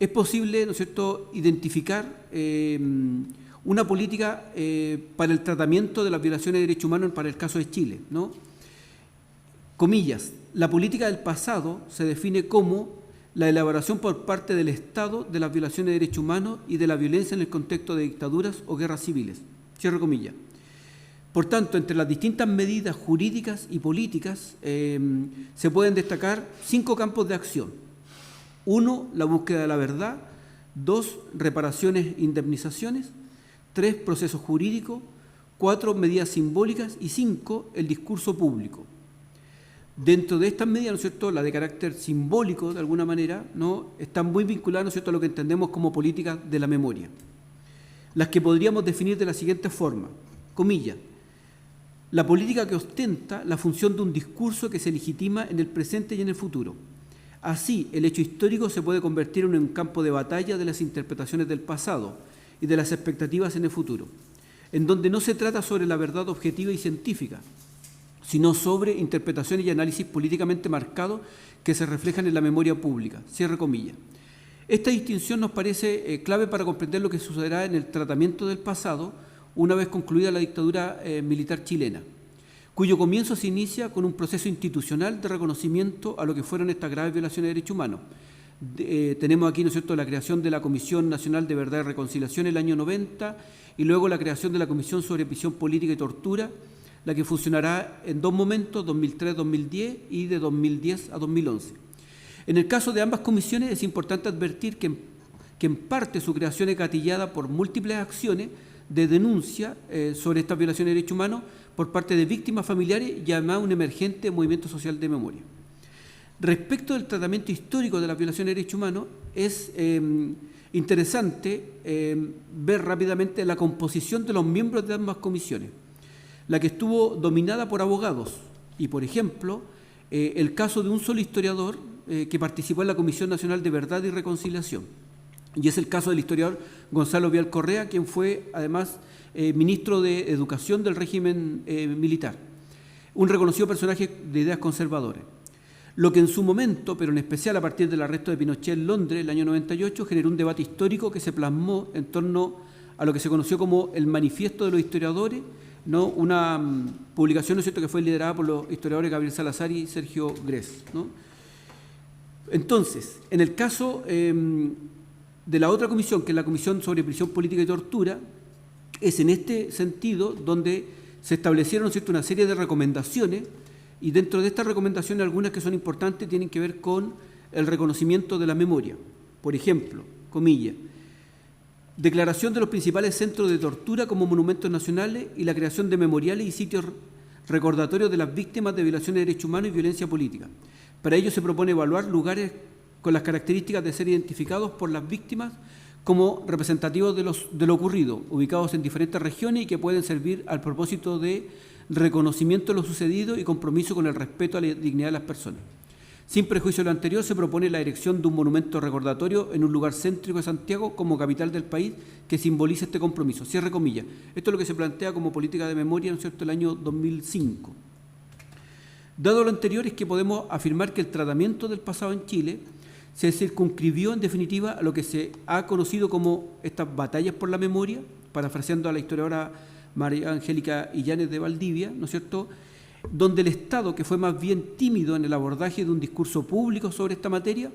es posible, ¿no es cierto?, identificar una política para el tratamiento de las violaciones de derechos humanos para el caso de Chile, ¿no? Comillas, la política del pasado se define como la elaboración por parte del Estado de las violaciones de derechos humanos y de la violencia en el contexto de dictaduras o guerras civiles. Cierro comillas. Por tanto, entre las distintas medidas jurídicas y políticas se pueden destacar 5 campos de acción. 1, la búsqueda de la verdad. 2, reparaciones e indemnizaciones. 3, procesos jurídicos. 4, medidas simbólicas. Y 5, el discurso público. Dentro de estas medidas, ¿no es cierto?, la de carácter simbólico, de alguna manera, ¿no?, están muy vinculadas, ¿no es cierto?, a lo que entendemos como políticas de la memoria, las que podríamos definir de la siguiente forma, comillas, la política que ostenta la función de un discurso que se legitima en el presente y en el futuro. Así, el hecho histórico se puede convertir en un campo de batalla de las interpretaciones del pasado y de las expectativas en el futuro, en donde no se trata sobre la verdad objetiva y científica, sino sobre interpretaciones y análisis políticamente marcados que se reflejan en la memoria pública. Cierre comillas. Esta distinción nos parece clave para comprender lo que sucederá en el tratamiento del pasado una vez concluida la dictadura militar chilena, cuyo comienzo se inicia con un proceso institucional de reconocimiento a lo que fueron estas graves violaciones de derechos humanos. Tenemos aquí, ¿no es cierto?, la creación de la Comisión Nacional de Verdad y Reconciliación en el año 90 y luego la creación de la Comisión sobre Prisión Política y Tortura, la que funcionará en 2 momentos, 2003-2010 y de 2010 a 2011. En el caso de ambas comisiones es importante advertir que en parte su creación es gatillada por múltiples acciones de denuncia sobre estas violaciones de derechos humanos por parte de víctimas familiares y además un emergente movimiento social de memoria. Respecto del tratamiento histórico de las violaciones de derechos humanos, es interesante ver rápidamente la composición de los miembros de ambas comisiones, la que estuvo dominada por abogados y, por ejemplo, el caso de un solo historiador que participó en la Comisión Nacional de Verdad y Reconciliación, y es el caso del historiador Gonzalo Vial Correa, quien fue además ministro de Educación del régimen militar, un reconocido personaje de ideas conservadoras. lo que en su momento, pero en especial a partir del arresto de Pinochet en Londres, el año 98, generó un debate histórico que se plasmó en torno a lo que se conoció como el Manifiesto de los Historiadores, ¿no? Una publicación, ¿no es cierto?, que fue liderada por los historiadores Gabriel Salazar y Sergio Gress, ¿no? Entonces, en el caso de la otra comisión, que es la Comisión sobre Prisión Política y Tortura, es en este sentido donde se establecieron, ¿no es cierto?, una serie de recomendaciones, y dentro de estas recomendaciones algunas que son importantes tienen que ver con el reconocimiento de la memoria. Por ejemplo, comillas, declaración de los principales centros de tortura como monumentos nacionales y la creación de memoriales y sitios recordatorios de las víctimas de violaciones de derechos humanos y violencia política. Para ello se propone evaluar lugares con las características de ser identificados por las víctimas como representativos de lo ocurrido, ubicados en diferentes regiones y que pueden servir al propósito de reconocimiento de lo sucedido y compromiso con el respeto a la dignidad de las personas. Sin prejuicio de lo anterior, se propone la erección de un monumento recordatorio en un lugar céntrico de Santiago como capital del país que simbolice este compromiso. Cierre comillas. Esto es lo que se plantea como política de memoria, ¿no es cierto?, el año 2005. Dado lo anterior, es que podemos afirmar que el tratamiento del pasado en Chile se circunscribió en definitiva a lo que se ha conocido como estas batallas por la memoria, parafraseando a la historiadora María Angélica Illanes de Valdivia, ¿no es cierto?, donde el Estado, que fue más bien tímido en el abordaje de un discurso público sobre esta materia,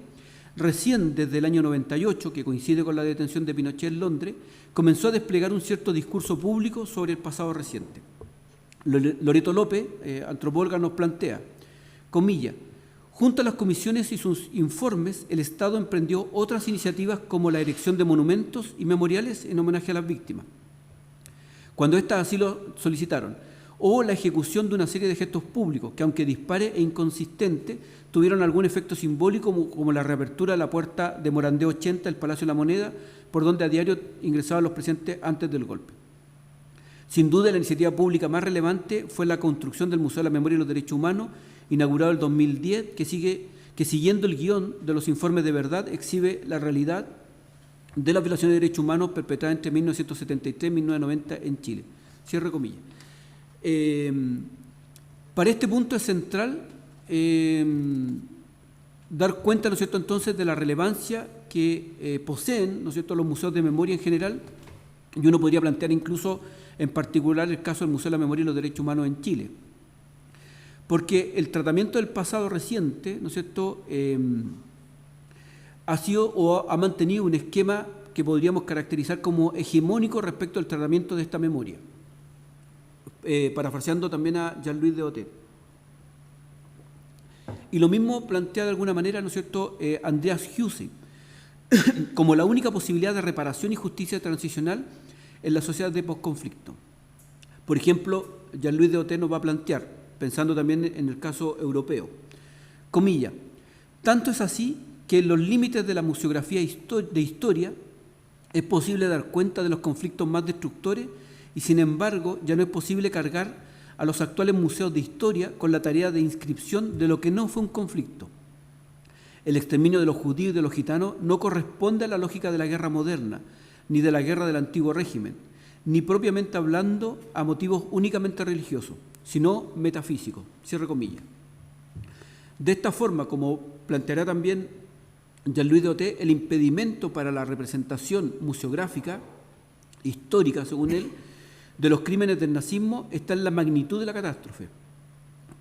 recién desde el año 98, que coincide con la detención de Pinochet en Londres, comenzó a desplegar un cierto discurso público sobre el pasado reciente. Loreto López, antropóloga, nos plantea, comillas, junto a las comisiones y sus informes, el Estado emprendió otras iniciativas como la erección de monumentos y memoriales en homenaje a las víctimas, cuando éstas así lo solicitaron, o la ejecución de una serie de gestos públicos que, aunque dispares e inconsistentes, tuvieron algún efecto simbólico, como la reapertura de la puerta de Morandé 80 del Palacio de la Moneda, por donde a diario ingresaban los presidentes antes del golpe. Sin duda, la iniciativa pública más relevante fue la construcción del Museo de la Memoria y los Derechos Humanos, inaugurado en 2010, que siguiendo el guión de los informes de verdad, exhibe la realidad de las violaciones de derechos humanos perpetradas entre 1973 y 1990 en Chile. Cierre comillas. Para este punto es central dar cuenta, ¿no es cierto?, entonces de la relevancia que poseen, ¿no es cierto?, los museos de memoria en general, y uno podría plantear incluso en particular el caso del Museo de la Memoria y los Derechos Humanos en Chile. Porque el tratamiento del pasado reciente, ¿no es cierto?, ha sido o ha mantenido un esquema que podríamos caracterizar como hegemónico respecto al tratamiento de esta memoria. Parafraseando también a Jean-Louis Deotet. Y lo mismo plantea de alguna manera, ¿no es cierto?, Andreas Huse, como la única posibilidad de reparación y justicia transicional en la sociedad de posconflicto. Por ejemplo, Jean-Louis Deotet nos va a plantear, pensando también en el caso europeo, comilla, tanto es así que en los límites de la museografía de historia es posible dar cuenta de los conflictos más destructores y, sin embargo, ya no es posible cargar a los actuales museos de historia con la tarea de inscripción de lo que no fue un conflicto. El exterminio de los judíos y de los gitanos no corresponde a la lógica de la guerra moderna, ni de la guerra del antiguo régimen, ni propiamente hablando a motivos únicamente religiosos, sino metafísicos. Cierre comillas. De esta forma, como planteará también Jean-Louis Deotet, el impedimento para la representación museográfica, histórica según él, de los crímenes del nazismo está en la magnitud de la catástrofe.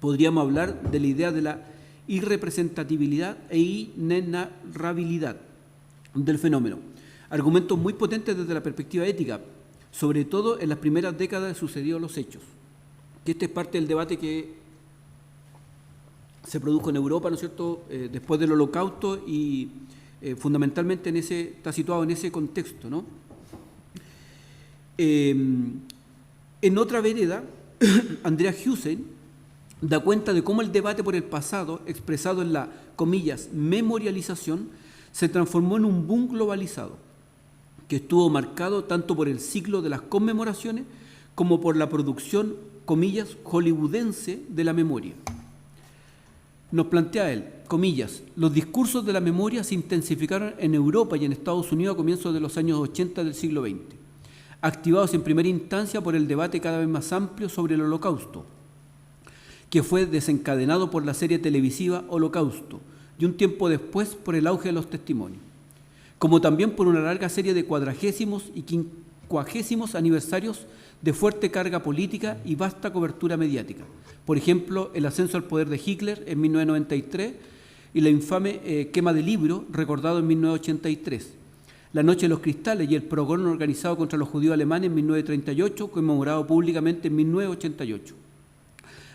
Podríamos hablar de la idea de la irrepresentatividad e inenarrabilidad del fenómeno. Argumentos muy potentes desde la perspectiva ética, sobre todo en las primeras décadas de sucedidos los hechos. Que este es parte del debate que se produjo en Europa, ¿no es cierto?, después del Holocausto y fundamentalmente está situado en ese contexto, ¿no? En otra vereda, Andreas Huse da cuenta de cómo el debate por el pasado, expresado en la, comillas, memorialización, se transformó en un boom globalizado, que estuvo marcado tanto por el ciclo de las conmemoraciones como por la producción, comillas, hollywoodense de la memoria. Nos plantea él, comillas, los discursos de la memoria se intensificaron en Europa y en Estados Unidos a comienzos de los años 80 del siglo XX, activados en primera instancia por el debate cada vez más amplio sobre el Holocausto, que fue desencadenado por la serie televisiva Holocausto y un tiempo después por el auge de los testimonios, como también por una larga serie de 40º y 50º aniversarios de fuerte carga política y vasta cobertura mediática. Por ejemplo, el ascenso al poder de Hitler en 1993 y la infame quema de libros, recordado en 1983, la Noche de los Cristales y el pogrom organizado contra los judíos alemanes en 1938, conmemorado públicamente en 1988.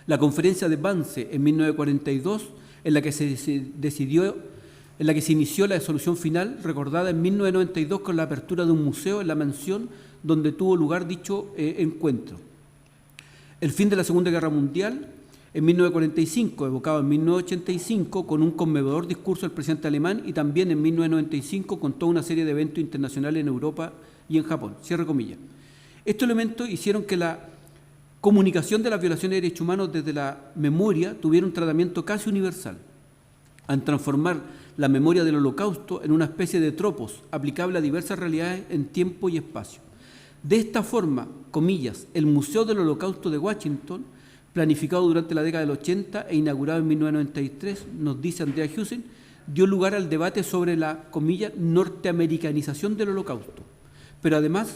La conferencia de Wannsee en 1942, en la que se inició la resolución final, recordada en 1992 con la apertura de un museo en la mansión donde tuvo lugar dicho encuentro. El fin de la Segunda Guerra Mundial en 1945, evocado en 1985 con un conmovedor discurso del presidente alemán, y también en 1995 con toda una serie de eventos internacionales en Europa y en Japón. Cierre comillas. Estos elementos hicieron que la comunicación de las violaciones de derechos humanos desde la memoria tuviera un tratamiento casi universal, al transformar la memoria del Holocausto en una especie de tropos aplicable a diversas realidades en tiempo y espacio. De esta forma, comillas, el Museo del Holocausto de Washington, planificado durante la década del 80 e inaugurado en 1993, nos dice Andrea Husen, dio lugar al debate sobre la, comillas, norteamericanización del Holocausto, pero además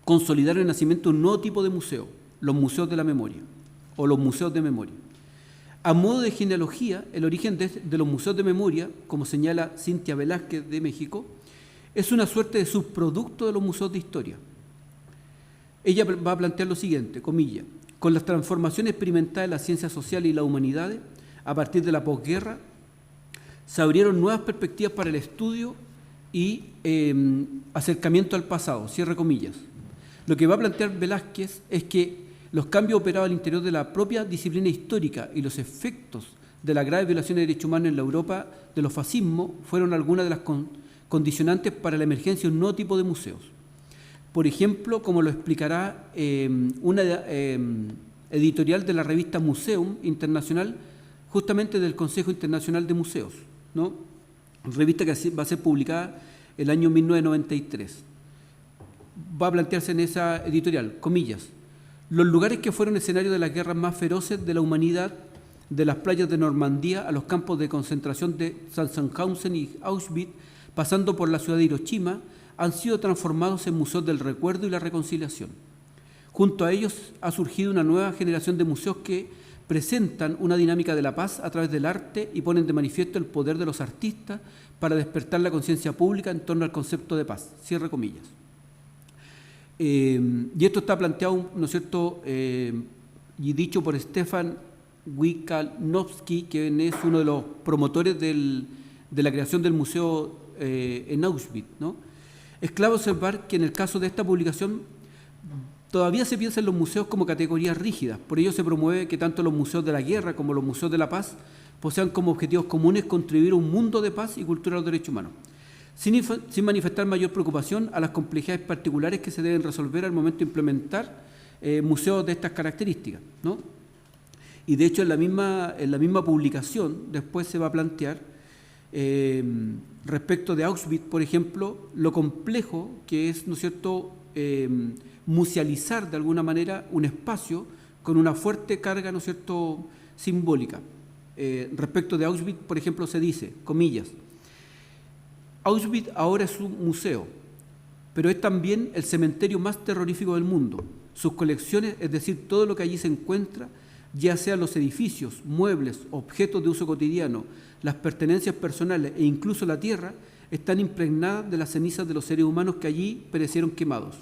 consolidaron el nacimiento de un nuevo tipo de museo, los museos de la memoria, o los museos de memoria. A modo de genealogía, el origen de los museos de memoria, como señala Cintia Velázquez de México, es una suerte de subproducto de los museos de historia. Ella va a plantear lo siguiente, comillas, con las transformaciones experimentadas en las ciencias sociales y las humanidades, a partir de la posguerra, se abrieron nuevas perspectivas para el estudio y acercamiento al pasado, cierre comillas. Lo que va a plantear Velázquez es que los cambios operados al interior de la propia disciplina histórica y los efectos de las graves violaciones de derechos humanos en la Europa de los fascismos fueron algunas de las condicionantes para la emergencia de un nuevo tipo de museos. Por ejemplo, como lo explicará una editorial de la revista Museum Internacional, justamente del Consejo Internacional de Museos, ¿no? Revista que va a ser publicada el año 1993. Va a plantearse en esa editorial, comillas, los lugares que fueron escenario de las guerras más feroces de la humanidad, de las playas de Normandía a los campos de concentración de Sachsenhausen y Auschwitz, pasando por la ciudad de Hiroshima, han sido transformados en museos del recuerdo y la reconciliación. Junto a ellos ha surgido una nueva generación de museos que presentan una dinámica de la paz a través del arte y ponen de manifiesto el poder de los artistas para despertar la conciencia pública en torno al concepto de paz. Cierre comillas. Y esto está planteado, ¿no es cierto?, y dicho por Stefan Wikalnowski, quien es uno de los promotores de la creación del museo en Auschwitz, ¿no? Es clave observar que en el caso de esta publicación todavía se piensa en los museos como categorías rígidas, por ello se promueve que tanto los museos de la guerra como los museos de la paz posean como objetivos comunes contribuir a un mundo de paz y cultura de los derechos humanos, sin manifestar mayor preocupación a las complejidades particulares que se deben resolver al momento de implementar museos de estas características, ¿no? Y de hecho en la misma publicación después se va a plantear respecto de Auschwitz, por ejemplo, lo complejo que es, ¿no es cierto?, musealizar de alguna manera un espacio con una fuerte carga, ¿no es cierto?, simbólica. Respecto de Auschwitz, por ejemplo, se dice, comillas, Auschwitz ahora es un museo, pero es también el cementerio más terrorífico del mundo. Sus colecciones, es decir, todo lo que allí se encuentra, ya sean los edificios, muebles, objetos de uso cotidiano, las pertenencias personales e incluso la tierra, están impregnadas de las cenizas de los seres humanos que allí perecieron quemados.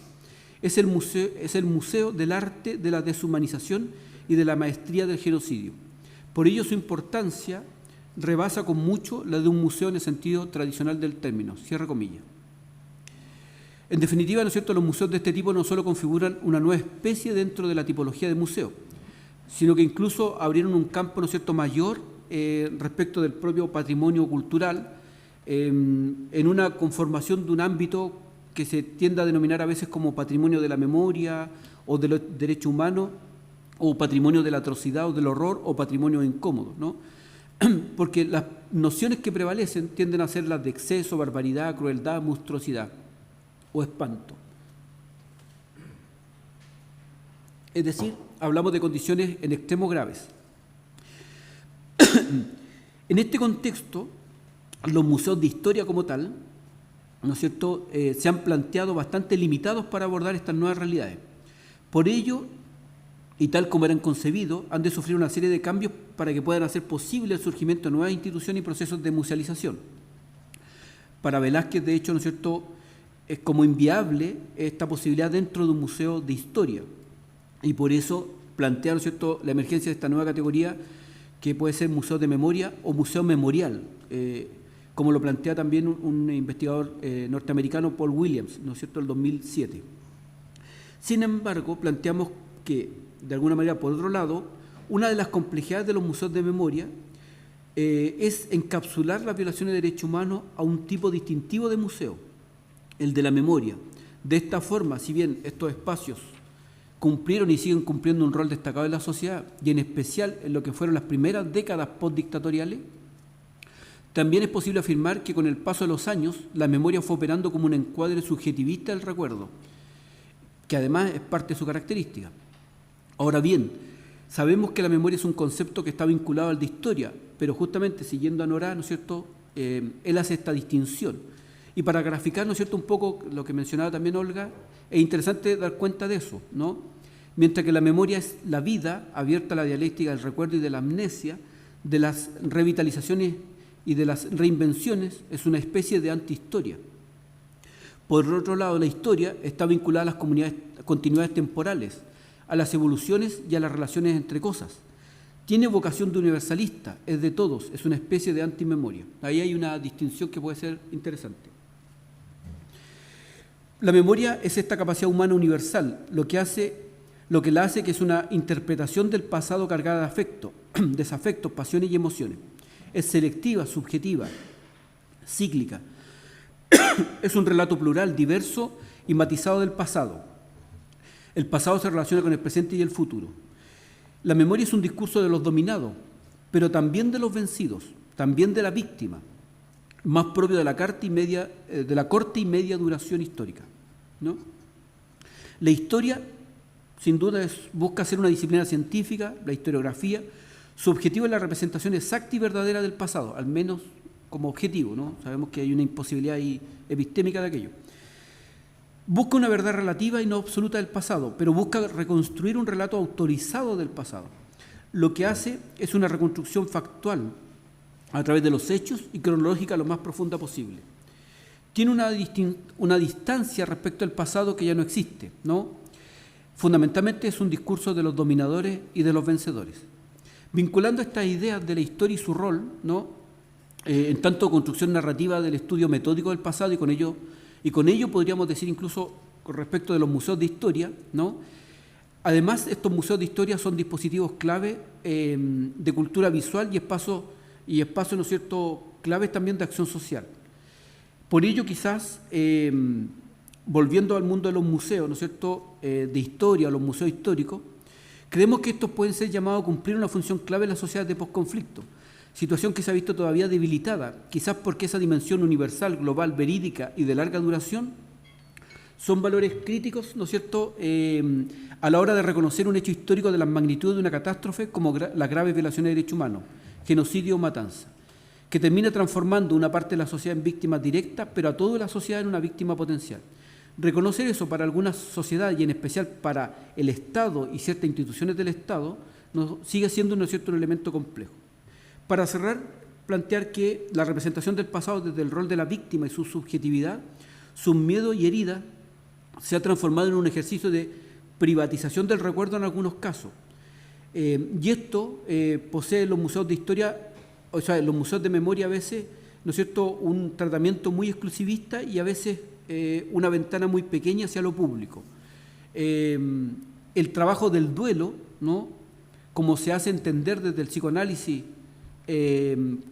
Es el museo del arte de la deshumanización y de la maestría del genocidio. Por ello su importancia rebasa con mucho la de un museo en el sentido tradicional del término, cierre comillas. En definitiva, ¿no es cierto?, los museos de este tipo no solo configuran una nueva especie dentro de la tipología de museo, sino que incluso abrieron un campo, ¿no es cierto?, mayor respecto del propio patrimonio cultural, en una conformación de un ámbito que se tiende a denominar a veces como patrimonio de la memoria o de los derechos humanos, o patrimonio de la atrocidad o del horror, o patrimonio incómodo, ¿no? Porque las nociones que prevalecen tienden a ser las de exceso, barbaridad, crueldad, monstruosidad o espanto. Es decir, hablamos de condiciones en extremo graves, En este contexto, los museos de historia como tal, ¿no es cierto?, se han planteado bastante limitados para abordar estas nuevas realidades. Por ello, y tal como eran concebidos, han de sufrir una serie de cambios para que puedan hacer posible el surgimiento de nuevas instituciones y procesos de musealización. Para Velázquez, de hecho, ¿no es cierto?, es como inviable esta posibilidad dentro de un museo de historia. Y por eso plantea, ¿no es cierto?, la emergencia de esta nueva categoría que puede ser museo de memoria o museo memorial, como lo plantea también un investigador norteamericano, Paul Williams, ¿no es cierto?, el 2007. Sin embargo, planteamos que, de alguna manera, por otro lado, una de las complejidades de los museos de memoria es encapsular las violaciones de derechos humanos a un tipo distintivo de museo, el de la memoria. De esta forma, si bien estos espacios cumplieron y siguen cumpliendo un rol destacado en la sociedad, y en especial en lo que fueron las primeras décadas postdictatoriales, también es posible afirmar que con el paso de los años la memoria fue operando como un encuadre subjetivista del recuerdo, que además es parte de su característica. Ahora bien, sabemos que la memoria es un concepto que está vinculado al de historia, pero justamente siguiendo a Nora, ¿no es cierto?, él hace esta distinción. Y para graficar, ¿no es cierto?, un poco lo que mencionaba también Olga, es interesante dar cuenta de eso, ¿no? Mientras que la memoria es la vida abierta a la dialéctica del recuerdo y de la amnesia, de las revitalizaciones y de las reinvenciones, es una especie de antihistoria. Por otro lado, la historia está vinculada a las continuidades temporales, a las evoluciones y a las relaciones entre cosas. Tiene vocación de universalista, es de todos, es una especie de antimemoria. Ahí hay una distinción que puede ser interesante. La memoria es esta capacidad humana universal, lo que la hace que es una interpretación del pasado cargada de afecto, desafectos, pasiones y emociones. Es selectiva, subjetiva, cíclica. Es un relato plural, diverso y matizado del pasado. El pasado se relaciona con el presente y el futuro. La memoria es un discurso de los dominados, pero también de los vencidos, también de la víctima, más propio de la corta y media duración histórica, ¿no? La historia, sin duda, busca ser una disciplina científica, la historiografía. Su objetivo es la representación exacta y verdadera del pasado, al menos como objetivo, ¿no? Sabemos que hay una imposibilidad epistémica de aquello. Busca una verdad relativa y no absoluta del pasado, pero busca reconstruir un relato autorizado del pasado. Lo que hace es una reconstrucción factual a través de los hechos y cronológica lo más profunda posible. Tiene una distancia respecto al pasado que ya no existe, ¿no? Fundamentalmente es un discurso de los dominadores y de los vencedores. Vinculando estas ideas de la historia y su rol, ¿no?, en tanto construcción narrativa del estudio metódico del pasado, y con ello podríamos decir incluso con respecto de los museos de historia, ¿no? Además, estos museos de historia son dispositivos clave de cultura visual y espacios, ¿no es cierto?, claves también de acción social. Por ello, quizás, volviendo al mundo de los museos, ¿no es cierto?, de historia, los museos históricos, creemos que estos pueden ser llamados a cumplir una función clave en las sociedades de posconflicto, situación que se ha visto todavía debilitada, quizás porque esa dimensión universal, global, verídica y de larga duración son valores críticos, ¿no es cierto?, a la hora de reconocer un hecho histórico de la magnitud de una catástrofe como las graves violaciones de derechos humanos, genocidio o matanza, que termina transformando una parte de la sociedad en víctima directa, pero a toda la sociedad en una víctima potencial. Reconocer eso para algunas sociedades y en especial para el Estado y ciertas instituciones del Estado sigue siendo, ¿no es cierto?, un elemento complejo. Para cerrar, plantear que la representación del pasado desde el rol de la víctima y su subjetividad, sus miedos y heridas, se ha transformado en un ejercicio de privatización del recuerdo en algunos casos. Y esto posee los museos de historia, o sea, los museos de memoria a veces, ¿no es cierto?, un tratamiento muy exclusivista y a veces una ventana muy pequeña hacia lo público. El trabajo del duelo, ¿no?, como se hace entender desde el psicoanálisis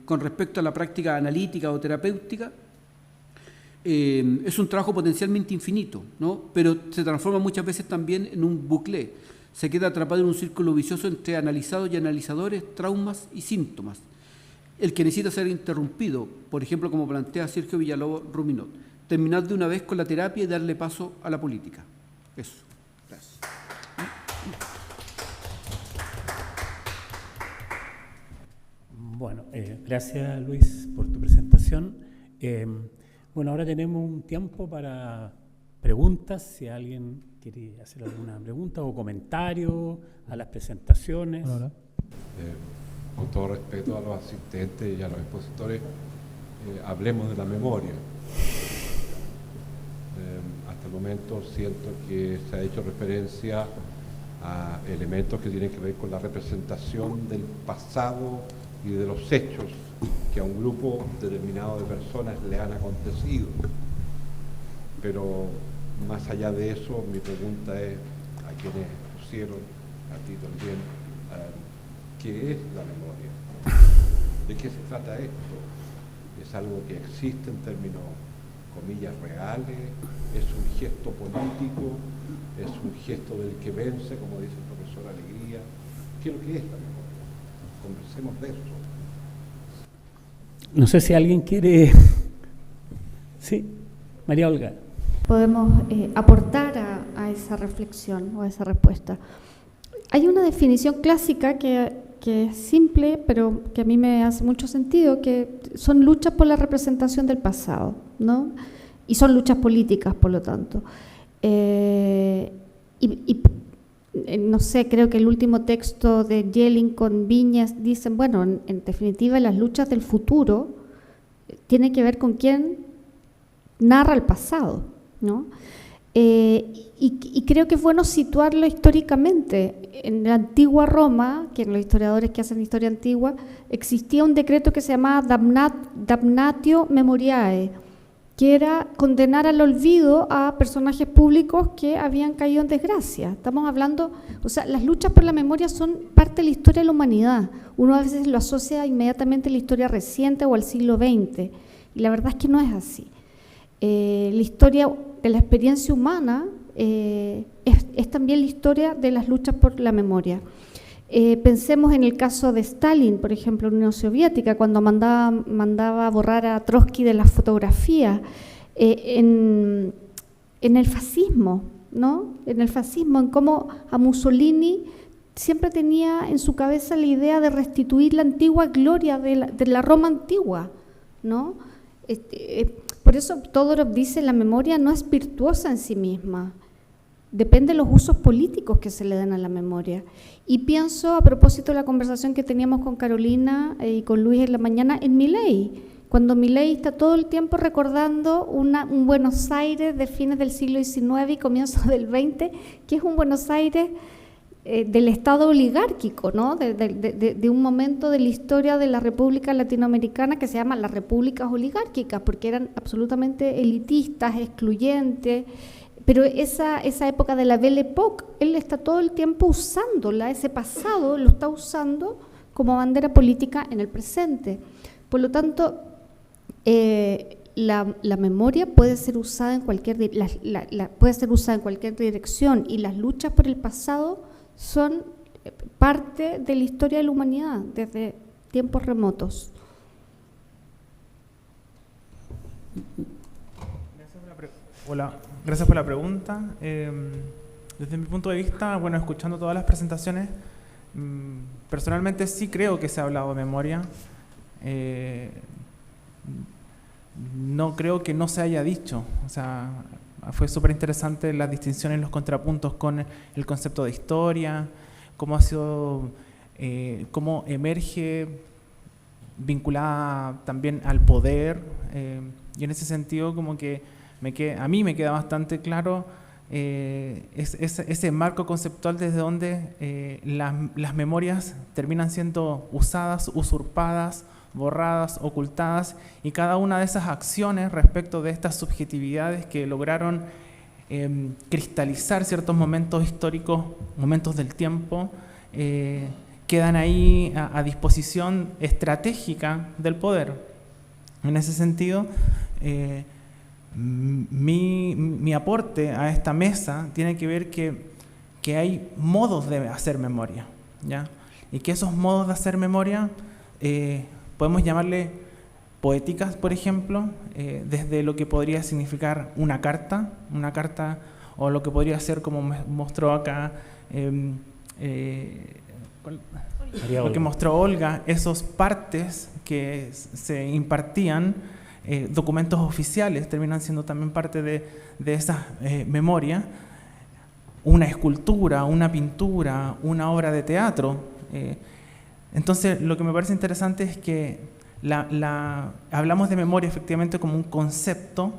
con respecto a la práctica analítica o terapéutica, es un trabajo potencialmente infinito, ¿no?, pero se transforma muchas veces también en un bucle. Se queda atrapado en un círculo vicioso entre analizados y analizadores, traumas y síntomas, el que necesita ser interrumpido, por ejemplo, como plantea Sergio Villalobos Ruminot, terminar de una vez con la terapia y darle paso a la política. Eso. Gracias. Bueno, gracias Luis por tu presentación. Bueno, ahora tenemos un tiempo para preguntas, si alguien quiere hacer alguna pregunta o comentario a las presentaciones. Hola. Con todo respeto a los asistentes y a los expositores, hablemos de la memoria. Hasta el momento siento que se ha hecho referencia a elementos que tienen que ver con la representación del pasado y de los hechos que a un grupo determinado de personas le han acontecido. Pero más allá de eso, mi pregunta es a quienes pusieron, a ti también, ¿qué es la memoria? ¿De qué se trata esto? ¿Es algo que existe en términos, comillas, reales? ¿Es un gesto político? ¿Es un gesto del que vence, como dice el profesor Alegría? ¿Qué es lo que es la memoria? Conversemos de eso. No sé si alguien quiere... Sí, María Olga. Podemos aportar a esa reflexión o a esa respuesta. Hay una definición clásica que es simple, pero que a mí me hace mucho sentido, que son luchas por la representación del pasado, ¿no? Y son luchas políticas, por lo tanto. No sé, creo que el último texto de Yelin con Viñas dicen, bueno, en definitiva, las luchas del futuro tienen que ver con quién narra el pasado, ¿no? Y creo que es bueno situarlo históricamente. En la antigua Roma, que en los historiadores que hacen historia antigua, existía un decreto que se llamaba damnatio memoriae, que era condenar al olvido a personajes públicos que habían caído en desgracia. Estamos hablando, o sea, las luchas por la memoria son parte de la historia de la humanidad. Uno a veces lo asocia inmediatamente a la historia reciente o al siglo XX, y la verdad es que no es así. La historia de la experiencia humana es también la historia de las luchas por la memoria. Pensemos en el caso de Stalin, por ejemplo, en la Unión Soviética, cuando mandaba a borrar a Trotsky de las fotografías, en el fascismo, ¿no? En el fascismo, en cómo a Mussolini siempre tenía en su cabeza la idea de restituir la antigua gloria de la Roma antigua, ¿no? Por eso Todorov dice, la memoria no es virtuosa en sí misma, depende de los usos políticos que se le den a la memoria. Y pienso, a propósito de la conversación que teníamos con Carolina y con Luis en la mañana, en Milei, cuando Milei está todo el tiempo recordando un Buenos Aires de fines del siglo XIX y comienzos del XX, que es un Buenos Aires del Estado oligárquico, ¿no? De un momento de la historia de la República Latinoamericana que se llama las repúblicas oligárquicas, porque eran absolutamente elitistas, excluyentes, pero esa época de la Belle Époque, él está todo el tiempo usándola, ese pasado lo está usando como bandera política en el presente. Por lo tanto, la memoria puede ser usada en cualquier dirección, y las luchas por el pasado son parte de la historia de la humanidad desde tiempos remotos. Hola, gracias por la pregunta. Desde mi punto de vista, bueno, escuchando todas las presentaciones, personalmente sí creo que se ha hablado de memoria. No creo que no se haya dicho. O sea, fue súper interesante las distinciones, los contrapuntos con el concepto de historia, cómo ha sido, cómo emerge vinculada también al poder. Y en ese sentido, como que a mí me queda bastante claro ese marco conceptual desde donde las memorias terminan siendo usadas, usurpadas, borradas, ocultadas, y cada una de esas acciones respecto de estas subjetividades que lograron cristalizar ciertos momentos históricos, momentos del tiempo, quedan ahí a disposición estratégica del poder. En ese sentido, mi aporte a esta mesa tiene que ver que hay modos de hacer memoria, ¿ya? Y que esos modos de hacer memoria podemos llamarle poéticas, por ejemplo, desde lo que podría significar una carta, o lo que podría ser, como mostró acá, María lo que Olga. mostró Olga, esos partes que se impartían, documentos oficiales, terminan siendo también parte de esa memoria. Una escultura, una pintura, una obra de teatro. Entonces, lo que me parece interesante es que hablamos de memoria efectivamente como un concepto,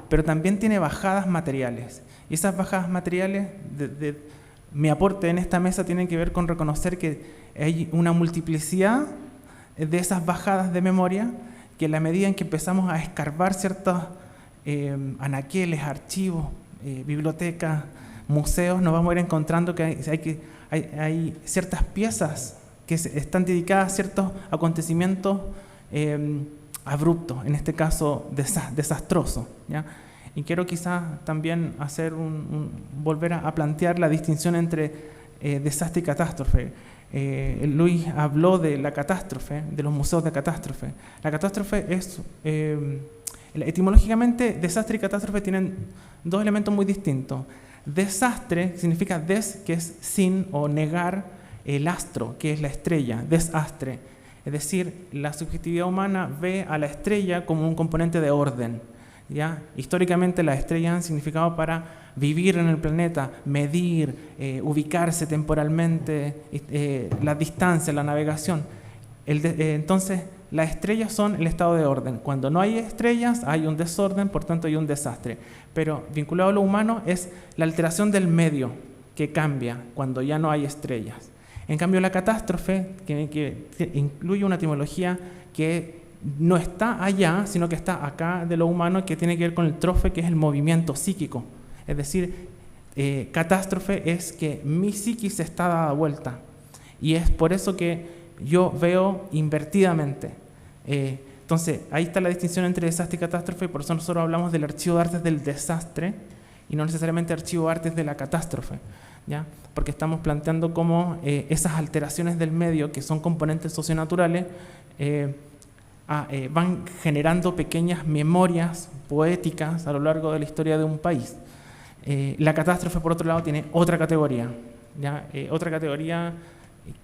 pero también tiene bajadas materiales. Y esas bajadas materiales, mi aporte en esta mesa tiene que ver con reconocer que hay una multiplicidad de esas bajadas de memoria, que en la medida en que empezamos a escarbar ciertos anaqueles, archivos, bibliotecas, museos, nos vamos a ir encontrando que hay ciertas piezas que están dedicadas a ciertos acontecimientos abruptos, en este caso desastrosos, ¿ya? Y quiero quizás también hacer volver a plantear la distinción entre desastre y catástrofe. Luis habló de la catástrofe, de los museos de catástrofe. La catástrofe es, etimológicamente, desastre y catástrofe tienen dos elementos muy distintos. Desastre significa des, que es sin o negar, el astro, que es la estrella, desastre. Es decir, la subjetividad humana ve a la estrella como un componente de orden, ¿ya? Históricamente las estrellas han significado para vivir en el planeta, medir, ubicarse temporalmente, la distancia, la navegación. Entonces, las estrellas son el estado de orden. Cuando no hay estrellas, hay un desorden, por tanto hay un desastre. Pero vinculado a lo humano es la alteración del medio que cambia cuando ya no hay estrellas. En cambio, la catástrofe, que incluye una etimología que no está allá, sino que está acá de lo humano, que tiene que ver con el trofe, que es el movimiento psíquico. Es decir, catástrofe es que mi psiquis está dada vuelta. Y es por eso que yo veo invertidamente. Entonces, ahí está la distinción entre desastre y catástrofe, y por eso nosotros hablamos del archivo de artes del desastre y no necesariamente archivo de artes de la catástrofe, ¿ya? Porque estamos planteando cómo esas alteraciones del medio, que son componentes socionaturales, van generando pequeñas memorias poéticas a lo largo de la historia de un país. La catástrofe, por otro lado, tiene otra categoría, ¿ya? Otra categoría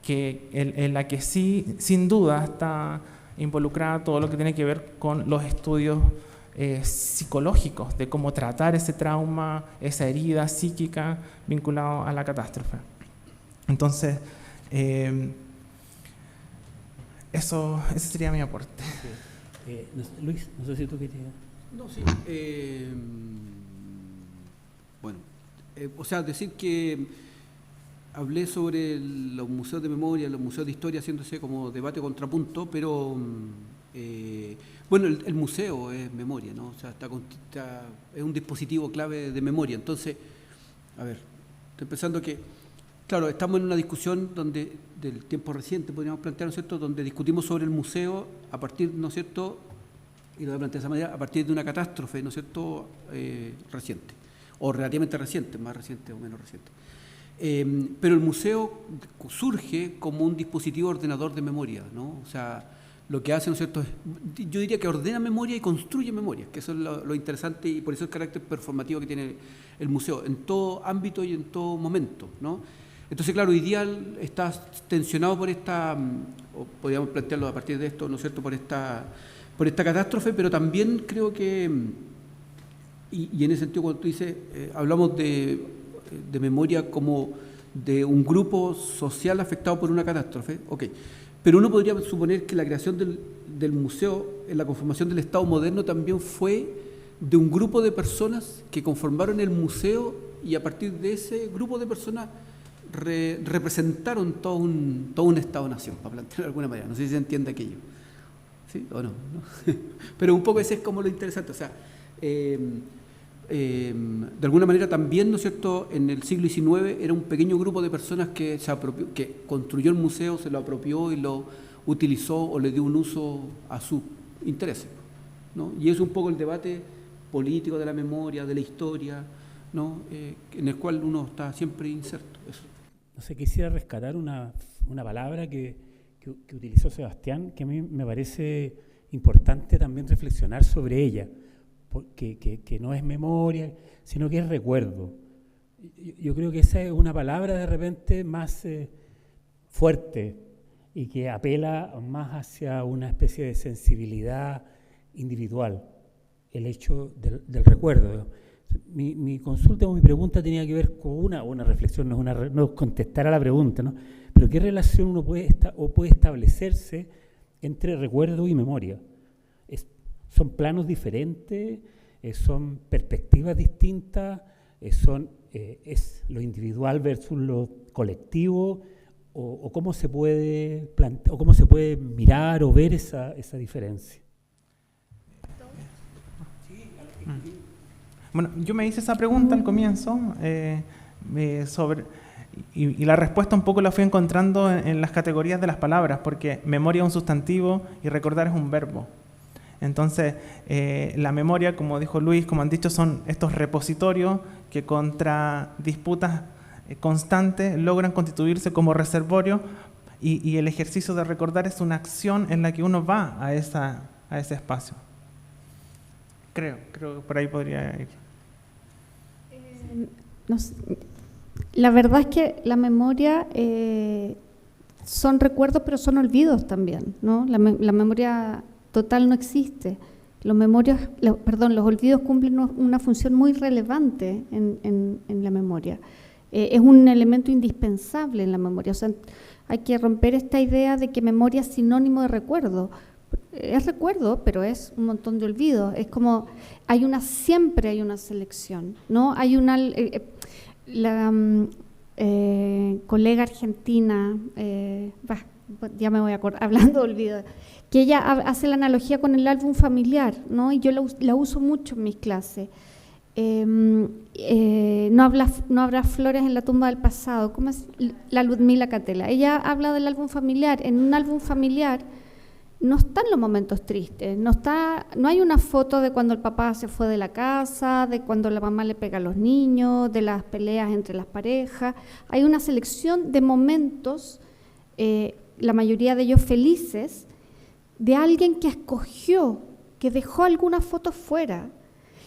en la que sí, sin duda, está involucrada todo lo que tiene que ver con los estudios psicológicos, de cómo tratar ese trauma, esa herida psíquica vinculada a la catástrofe. Entonces, ese sería mi aporte. Luis, no sé si tú querías... No, sí. Bueno, o sea, decir que hablé sobre los museos de memoria, los museos de historia, haciéndose como debate contrapunto, pero bueno, el museo es memoria, ¿no? O sea, es un dispositivo clave de memoria. Entonces, a ver, estoy pensando que, claro, estamos en una discusión del tiempo reciente, podríamos plantear, ¿no es cierto?, donde discutimos sobre el museo a partir, ¿no es cierto?, y lo voy a plantear de esa manera, a partir de una catástrofe, ¿no es cierto?, reciente, o relativamente reciente, más reciente o menos reciente. Pero el museo surge como un dispositivo ordenador de memoria, ¿no? O sea, lo que hace, ¿no es cierto?, yo diría que ordena memoria y construye memoria, que eso es lo interesante, y por eso el carácter performativo que tiene el museo, en todo ámbito y en todo momento, ¿no? Entonces, claro, hoy día está tensionado por esta, o podríamos plantearlo a partir de esto, ¿no es cierto?, por esta catástrofe, pero también creo que, y en ese sentido, cuando tú dices, hablamos de memoria como de un grupo social afectado por una catástrofe, ok, pero uno podría suponer que la creación del museo, en la conformación del Estado moderno, también fue de un grupo de personas que conformaron el museo, y a partir de ese grupo de personas representaron todo un Estado-nación, para plantearlo de alguna manera. No sé si se entiende aquello. ¿Sí o no? ¿No? Pero un poco ese es como lo interesante. O sea, de alguna manera también, ¿no es cierto?, en el siglo XIX era un pequeño grupo de personas que construyó el museo, se lo apropió y lo utilizó o le dio un uso a sus intereses, ¿no? Y es un poco el debate político de la memoria, de la historia, ¿no?, en el cual uno está siempre inserto. Eso. No sé, quisiera rescatar una palabra que utilizó Sebastián, que a mí me parece importante también reflexionar sobre ella, que no es memoria, sino que es recuerdo. Yo creo que esa es una palabra de repente más fuerte, y que apela más hacia una especie de sensibilidad individual, el hecho del recuerdo. Mi consulta o mi pregunta tenía que ver con una reflexión, no es contestar a la pregunta, ¿no? Pero ¿qué relación uno puede establecerse entre recuerdo y memoria? ¿Son planos diferentes? ¿Son perspectivas distintas? ¿Es lo individual versus lo colectivo? ¿O cómo se puede plantear, o cómo se puede mirar o ver esa diferencia? Bueno, yo me hice esa pregunta al comienzo y la respuesta un poco la fui encontrando en las categorías de las palabras, porque memoria es un sustantivo y recordar es un verbo. Entonces, la memoria, como dijo Luis, como han dicho, son estos repositorios que contra disputas constantes logran constituirse como reservorio, y el ejercicio de recordar es una acción en la que uno va a ese espacio. Creo que por ahí podría ir. No sé. La verdad es que la memoria son recuerdos, pero son olvidos también, ¿no? La memoria total no existe. Los olvidos cumplen una función muy relevante en la memoria. Es un elemento indispensable en la memoria. O sea, hay que romper esta idea de que memoria es sinónimo de recuerdo. Es recuerdo, pero es un montón de olvidos. Es como siempre hay una selección, ¿no? Hay la colega argentina, ya me voy a acordar, hablando de olvidos, que ella hace la analogía con el álbum familiar, ¿no? Y yo la uso mucho en mis clases. No habrá flores en la tumba del pasado. ¿Cómo es? La Ludmila Catela. Ella habla del álbum familiar. En un álbum familiar no están los momentos tristes, no hay una foto de cuando el papá se fue de la casa, de cuando la mamá le pega a los niños, de las peleas entre las parejas. Hay una selección de momentos, la mayoría de ellos felices, de alguien que escogió, que dejó algunas fotos fuera.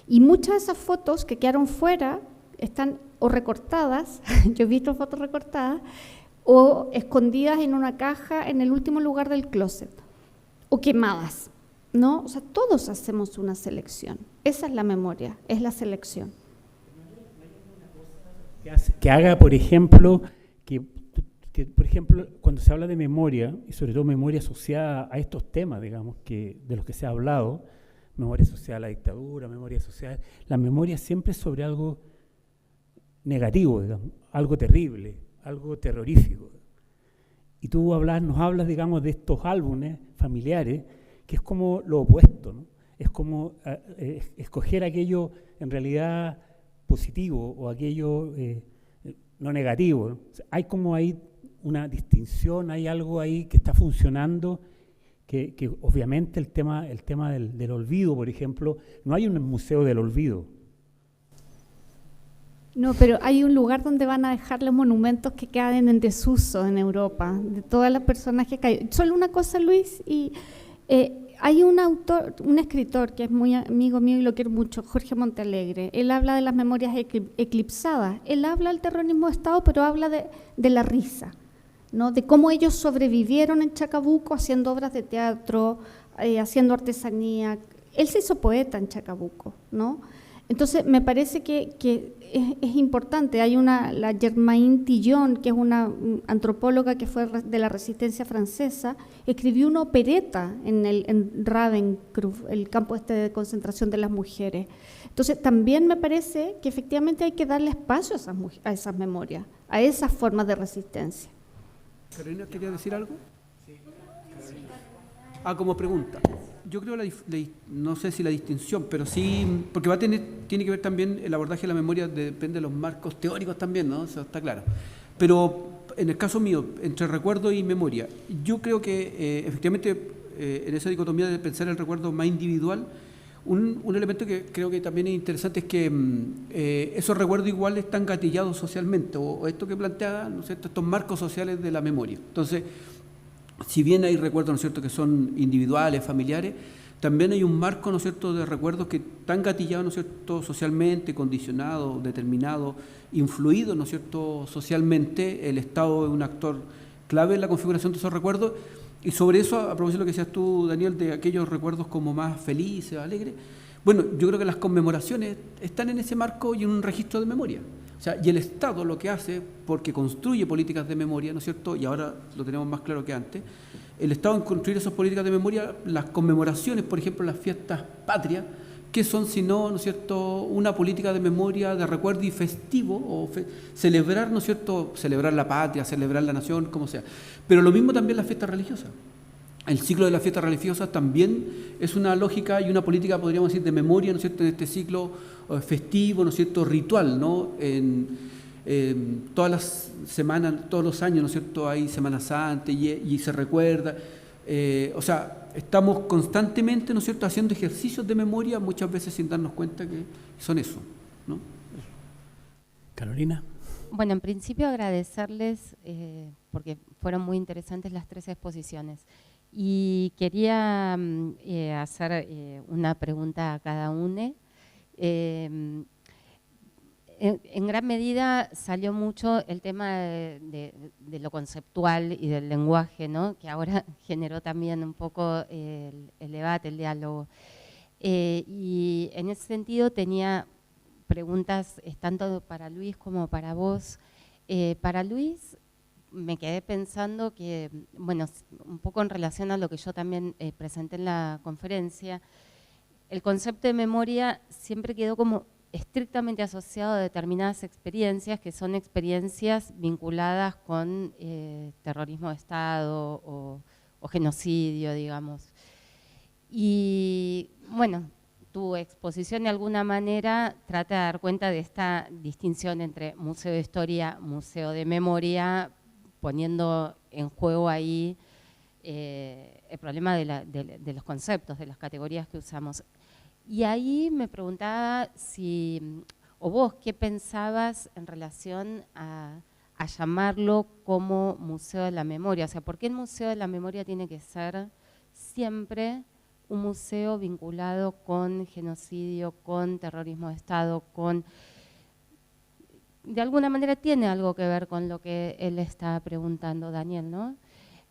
Y muchas de esas fotos que quedaron fuera están o recortadas, yo he visto fotos recortadas, o escondidas en una caja en el último lugar del closet, o quemadas, ¿no? O sea, todos hacemos una selección. Esa es la memoria, es la selección. Que haga, por ejemplo, por ejemplo, cuando se habla de memoria, y sobre todo memoria asociada a estos temas, digamos, de los que se ha hablado, memoria asociada a la dictadura, memoria asociada, la memoria siempre es sobre algo negativo, digamos, algo terrible, algo terrorífico. Y tú nos hablas, digamos, de estos álbumes familiares, que es como lo opuesto, ¿no? Es como escoger aquello en realidad positivo o aquello no negativo, ¿no? O sea, hay como ahí una distinción, hay algo ahí que está funcionando, que obviamente el tema del olvido, por ejemplo, no hay un museo del olvido. No, pero hay un lugar donde van a dejar los monumentos que quedan en desuso en Europa, de todas las personas que cayeron. Solo una cosa, Luis, y hay un escritor que es muy amigo mío y lo quiero mucho, Jorge Montealegre. Él habla de las memorias eclipsadas. Él habla del terrorismo de Estado, pero habla de la risa, ¿no? De cómo ellos sobrevivieron en Chacabuco haciendo obras de teatro, haciendo artesanía. Él se hizo poeta en Chacabuco, ¿no? Entonces, me parece que es importante. Hay la Germaine Tillon, que es una antropóloga que fue de la resistencia francesa, escribió una opereta en Ravensbrück, el campo de concentración de las mujeres. Entonces, también me parece que efectivamente hay que darle espacio a esas memorias, a esas formas de resistencia. Carolina, ¿quería decir algo? Sí. Como pregunta. Yo creo, no sé si la distinción, pero sí, porque tiene que ver también el abordaje de la memoria, depende de los marcos teóricos también, ¿no? Eso está claro. Pero en el caso mío, entre recuerdo y memoria, yo creo que efectivamente en esa dicotomía de pensar el recuerdo más individual, un elemento que creo que también es interesante es que esos recuerdos igual están gatillados socialmente, o esto que plantea, ¿no es cierto?, estos marcos sociales de la memoria. Entonces, si bien hay recuerdos, ¿no es cierto?, que son individuales, familiares, también hay un marco, ¿no es cierto?, de recuerdos que están gatillados, ¿no es cierto?, socialmente, condicionados, determinados, influidos, ¿no es cierto?, socialmente. El Estado es un actor clave en la configuración de esos recuerdos. Y sobre eso, a propósito de lo que decías tú, Daniel, de aquellos recuerdos como más felices, alegres, bueno, yo creo que las conmemoraciones están en ese marco y en un registro de memoria. O sea, y el Estado lo que hace, porque construye políticas de memoria, ¿no es cierto?, y ahora lo tenemos más claro que antes, el Estado en construir esas políticas de memoria, las conmemoraciones, por ejemplo, las fiestas patrias, que son, si no, ¿no es cierto?, una política de memoria, de recuerdo y festivo, o celebrar, ¿no es cierto?, celebrar la patria, celebrar la nación, como sea. Pero lo mismo también las fiestas religiosas. El ciclo de las fiestas religiosas también es una lógica y una política, podríamos decir, de memoria, ¿no es cierto?, en este ciclo festivo, ¿no es cierto?, ritual, ¿no? En todas las semanas, todos los años, ¿no es cierto?, hay Semana Santa y se recuerda. O sea, estamos constantemente, ¿no es cierto?, haciendo ejercicios de memoria, muchas veces sin darnos cuenta que son eso, ¿no? Carolina. Bueno, en principio agradecerles porque fueron muy interesantes las 3 exposiciones. Y quería hacer una pregunta a cada uno. En gran medida salió mucho el tema de lo conceptual y del lenguaje, ¿no?, que ahora generó también un poco el debate, el diálogo. Y en ese sentido tenía preguntas tanto para Luis como para vos. Para Luis, me quedé pensando que, bueno, un poco en relación a lo que yo también presenté en la conferencia, el concepto de memoria siempre quedó como estrictamente asociado a determinadas experiencias, que son experiencias vinculadas con terrorismo de Estado o genocidio, digamos. Y, bueno, tu exposición de alguna manera trata de dar cuenta de esta distinción entre museo de historia, museo de memoria, poniendo en juego ahí el problema de los conceptos, de las categorías que usamos. Y ahí me preguntaba si, o vos, ¿qué pensabas en relación a llamarlo como Museo de la Memoria? O sea, ¿por qué el Museo de la Memoria tiene que ser siempre un museo vinculado con genocidio, con terrorismo de Estado, con... De alguna manera tiene algo que ver con lo que él está preguntando, Daniel, ¿no?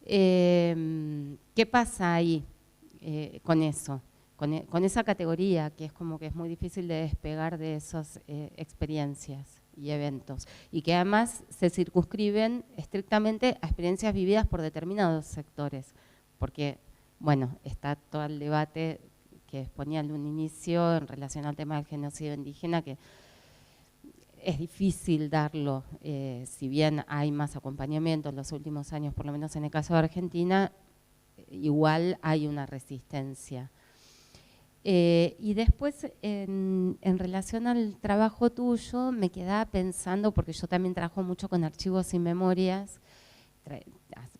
¿Qué pasa ahí con eso? Con esa categoría que es como que es muy difícil de despegar de esas experiencias y eventos, y que además se circunscriben estrictamente a experiencias vividas por determinados sectores, porque, bueno, está todo el debate que exponía en un inicio en relación al tema del genocidio indígena, que es difícil darlo, si bien hay más acompañamiento en los últimos años, por lo menos en el caso de Argentina, igual hay una resistencia. Y después, en relación al trabajo tuyo, me quedaba pensando, porque yo también trabajo mucho con archivos y memorias,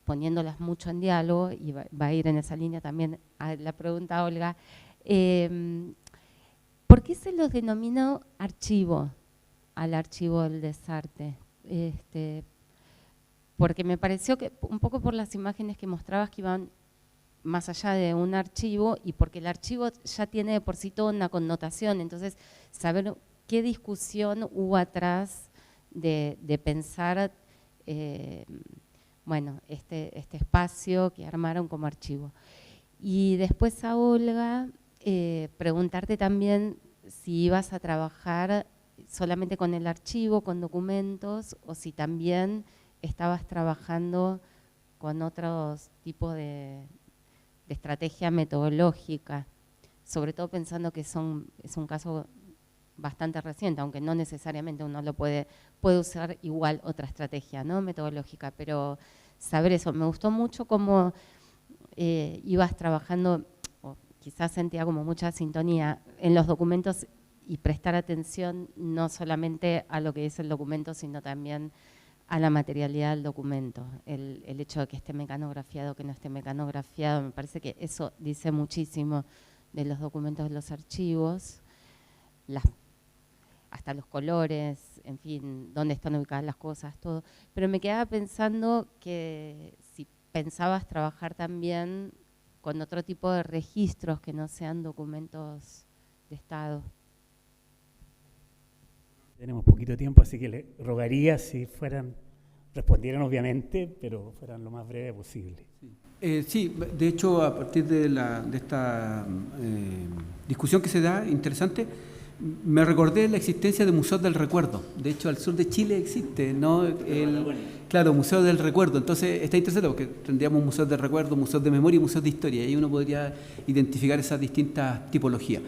poniéndolas mucho en diálogo, y va a ir en esa línea también a la pregunta a Olga, ¿por qué se los denominó archivo al archivo del Desarte? Porque me pareció que, un poco por las imágenes que mostrabas, que iban más allá de un archivo, y porque el archivo ya tiene de por sí toda una connotación, entonces saber qué discusión hubo atrás de pensar bueno, este espacio que armaron como archivo. Y después a Olga, preguntarte también si ibas a trabajar solamente con el archivo, con documentos, o si también estabas trabajando con otros tipos de estrategia metodológica, sobre todo pensando que es un caso bastante reciente, aunque no necesariamente uno lo puede usar igual otra estrategia, ¿no?, metodológica, pero saber eso. Me gustó mucho cómo ibas trabajando, o quizás sentía como mucha sintonía en los documentos, y prestar atención no solamente a lo que dice el documento, sino también a la materialidad del documento, el hecho de que esté mecanografiado, que no esté mecanografiado. Me parece que eso dice muchísimo de los documentos de los archivos, hasta los colores, en fin, dónde están ubicadas las cosas, todo. Pero me quedaba pensando que si pensabas trabajar también con otro tipo de registros que no sean documentos de Estado. Tenemos poquito tiempo, así que le rogaría si fueran respondieran obviamente, pero fueran lo más breve posible. Sí, de hecho, a partir de esta discusión que se da, interesante, me recordé la existencia de museos del recuerdo. De hecho, al sur de Chile existe, ¿no? Claro, Museo del Recuerdo. Entonces, está interesante porque tendríamos museos del recuerdo, museos de memoria y museos de historia. Y uno podría identificar esas distintas tipologías.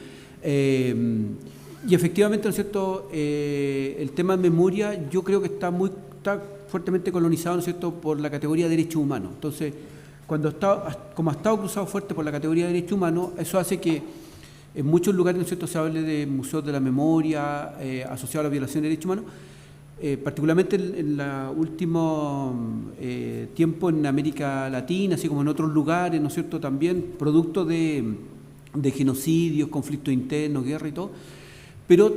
Y efectivamente, ¿no es cierto?, el tema de memoria yo creo que está fuertemente colonizado, ¿no es cierto?, por la categoría de derechos humanos. Entonces, como ha estado cruzado fuerte por la categoría de derechos humanos, eso hace que en muchos lugares, ¿no es cierto?, se hable de museos de la memoria asociados a la violación de derechos humanos, particularmente en el último tiempo en América Latina, así como en otros lugares, ¿no es cierto?, también producto de genocidios, conflictos internos, guerra y todo. Pero,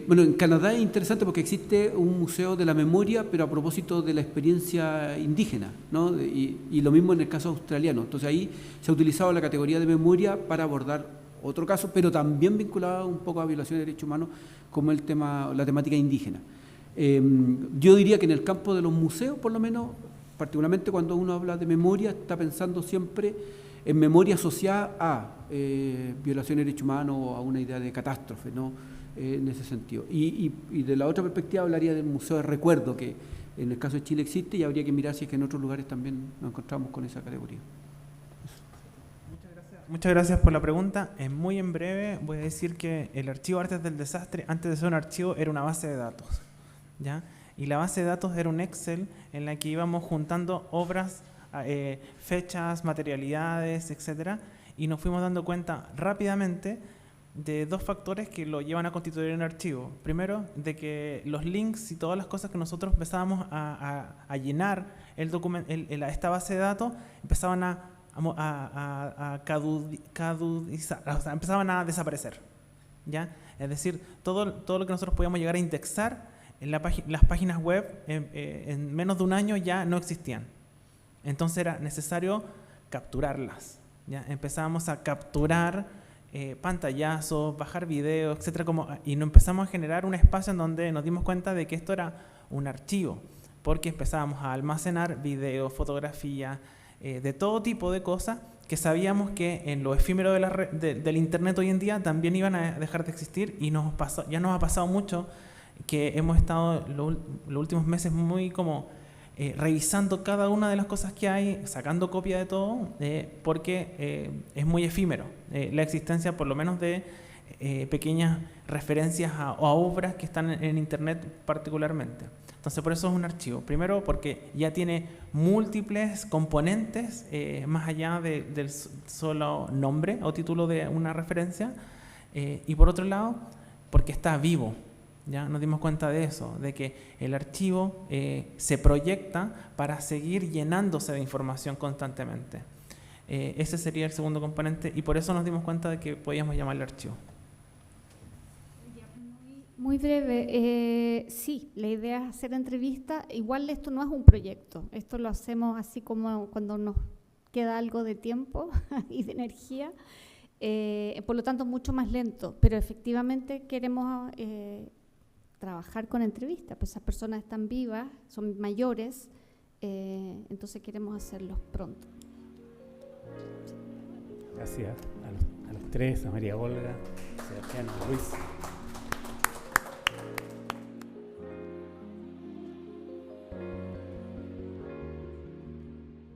bueno, en Canadá es interesante porque existe un museo de la memoria, pero a propósito de la experiencia indígena, ¿no? Y lo mismo en el caso australiano. Entonces ahí se ha utilizado la categoría de memoria para abordar otro caso, pero también vinculado un poco a violación de derechos humanos, como la temática indígena. Yo diría que en el campo de los museos, por lo menos, particularmente cuando uno habla de memoria, está pensando siempre en memoria asociada a violación de derechos humanos o a una idea de catástrofe, ¿no? En ese sentido. Y de la otra perspectiva hablaría del Museo de Recuerdo, que en el caso de Chile existe y habría que mirar si es que en otros lugares también nos encontramos con esa categoría. Muchas gracias por la pregunta. Muy en breve voy a decir que el archivo Artes del Desastre, antes de ser un archivo, era una base de datos, ¿ya? Y la base de datos era un Excel en la que íbamos juntando obras, fechas, materialidades, etcétera, y nos fuimos dando cuenta rápidamente de dos factores que lo llevan a constituir un archivo. Primero, de que los links y todas las cosas que nosotros empezábamos a llenar esta base de datos empezaban a caducizar, o sea, empezaban a desaparecer, ¿ya? Es decir, todo lo que nosotros podíamos llegar a indexar en las páginas web en menos de un año ya no existían. Entonces era necesario capturarlas, ¿ya? Empezábamos a capturar pantallazos, bajar videos, etcétera, y nos empezamos a generar un espacio en donde nos dimos cuenta de que esto era un archivo, porque empezábamos a almacenar videos, fotografías, de todo tipo de cosas que sabíamos que en lo efímero del internet hoy en día también iban a dejar de existir, y ya nos ha pasado mucho que hemos estado los últimos meses muy como revisando cada una de las cosas que hay, sacando copia de todo, porque es muy efímero la existencia por lo menos de pequeñas referencias a obras que están en internet particularmente. Entonces por eso es un archivo. Primero porque ya tiene múltiples componentes más allá del solo nombre o título de una referencia, y por otro lado porque está vivo. Ya nos dimos cuenta de eso, de que el archivo se proyecta para seguir llenándose de información constantemente. Ese sería el segundo componente, y por eso nos dimos cuenta de que podíamos llamarle archivo. Muy breve, sí, la idea es hacer entrevistas. Igual esto no es un proyecto, esto lo hacemos así como cuando nos queda algo de tiempo y de energía, por lo tanto mucho más lento, pero efectivamente queremos trabajar con entrevistas, pues esas personas están vivas, son mayores, entonces queremos hacerlos pronto. Gracias a los tres, a María Olga, a Sebastián, a Luis.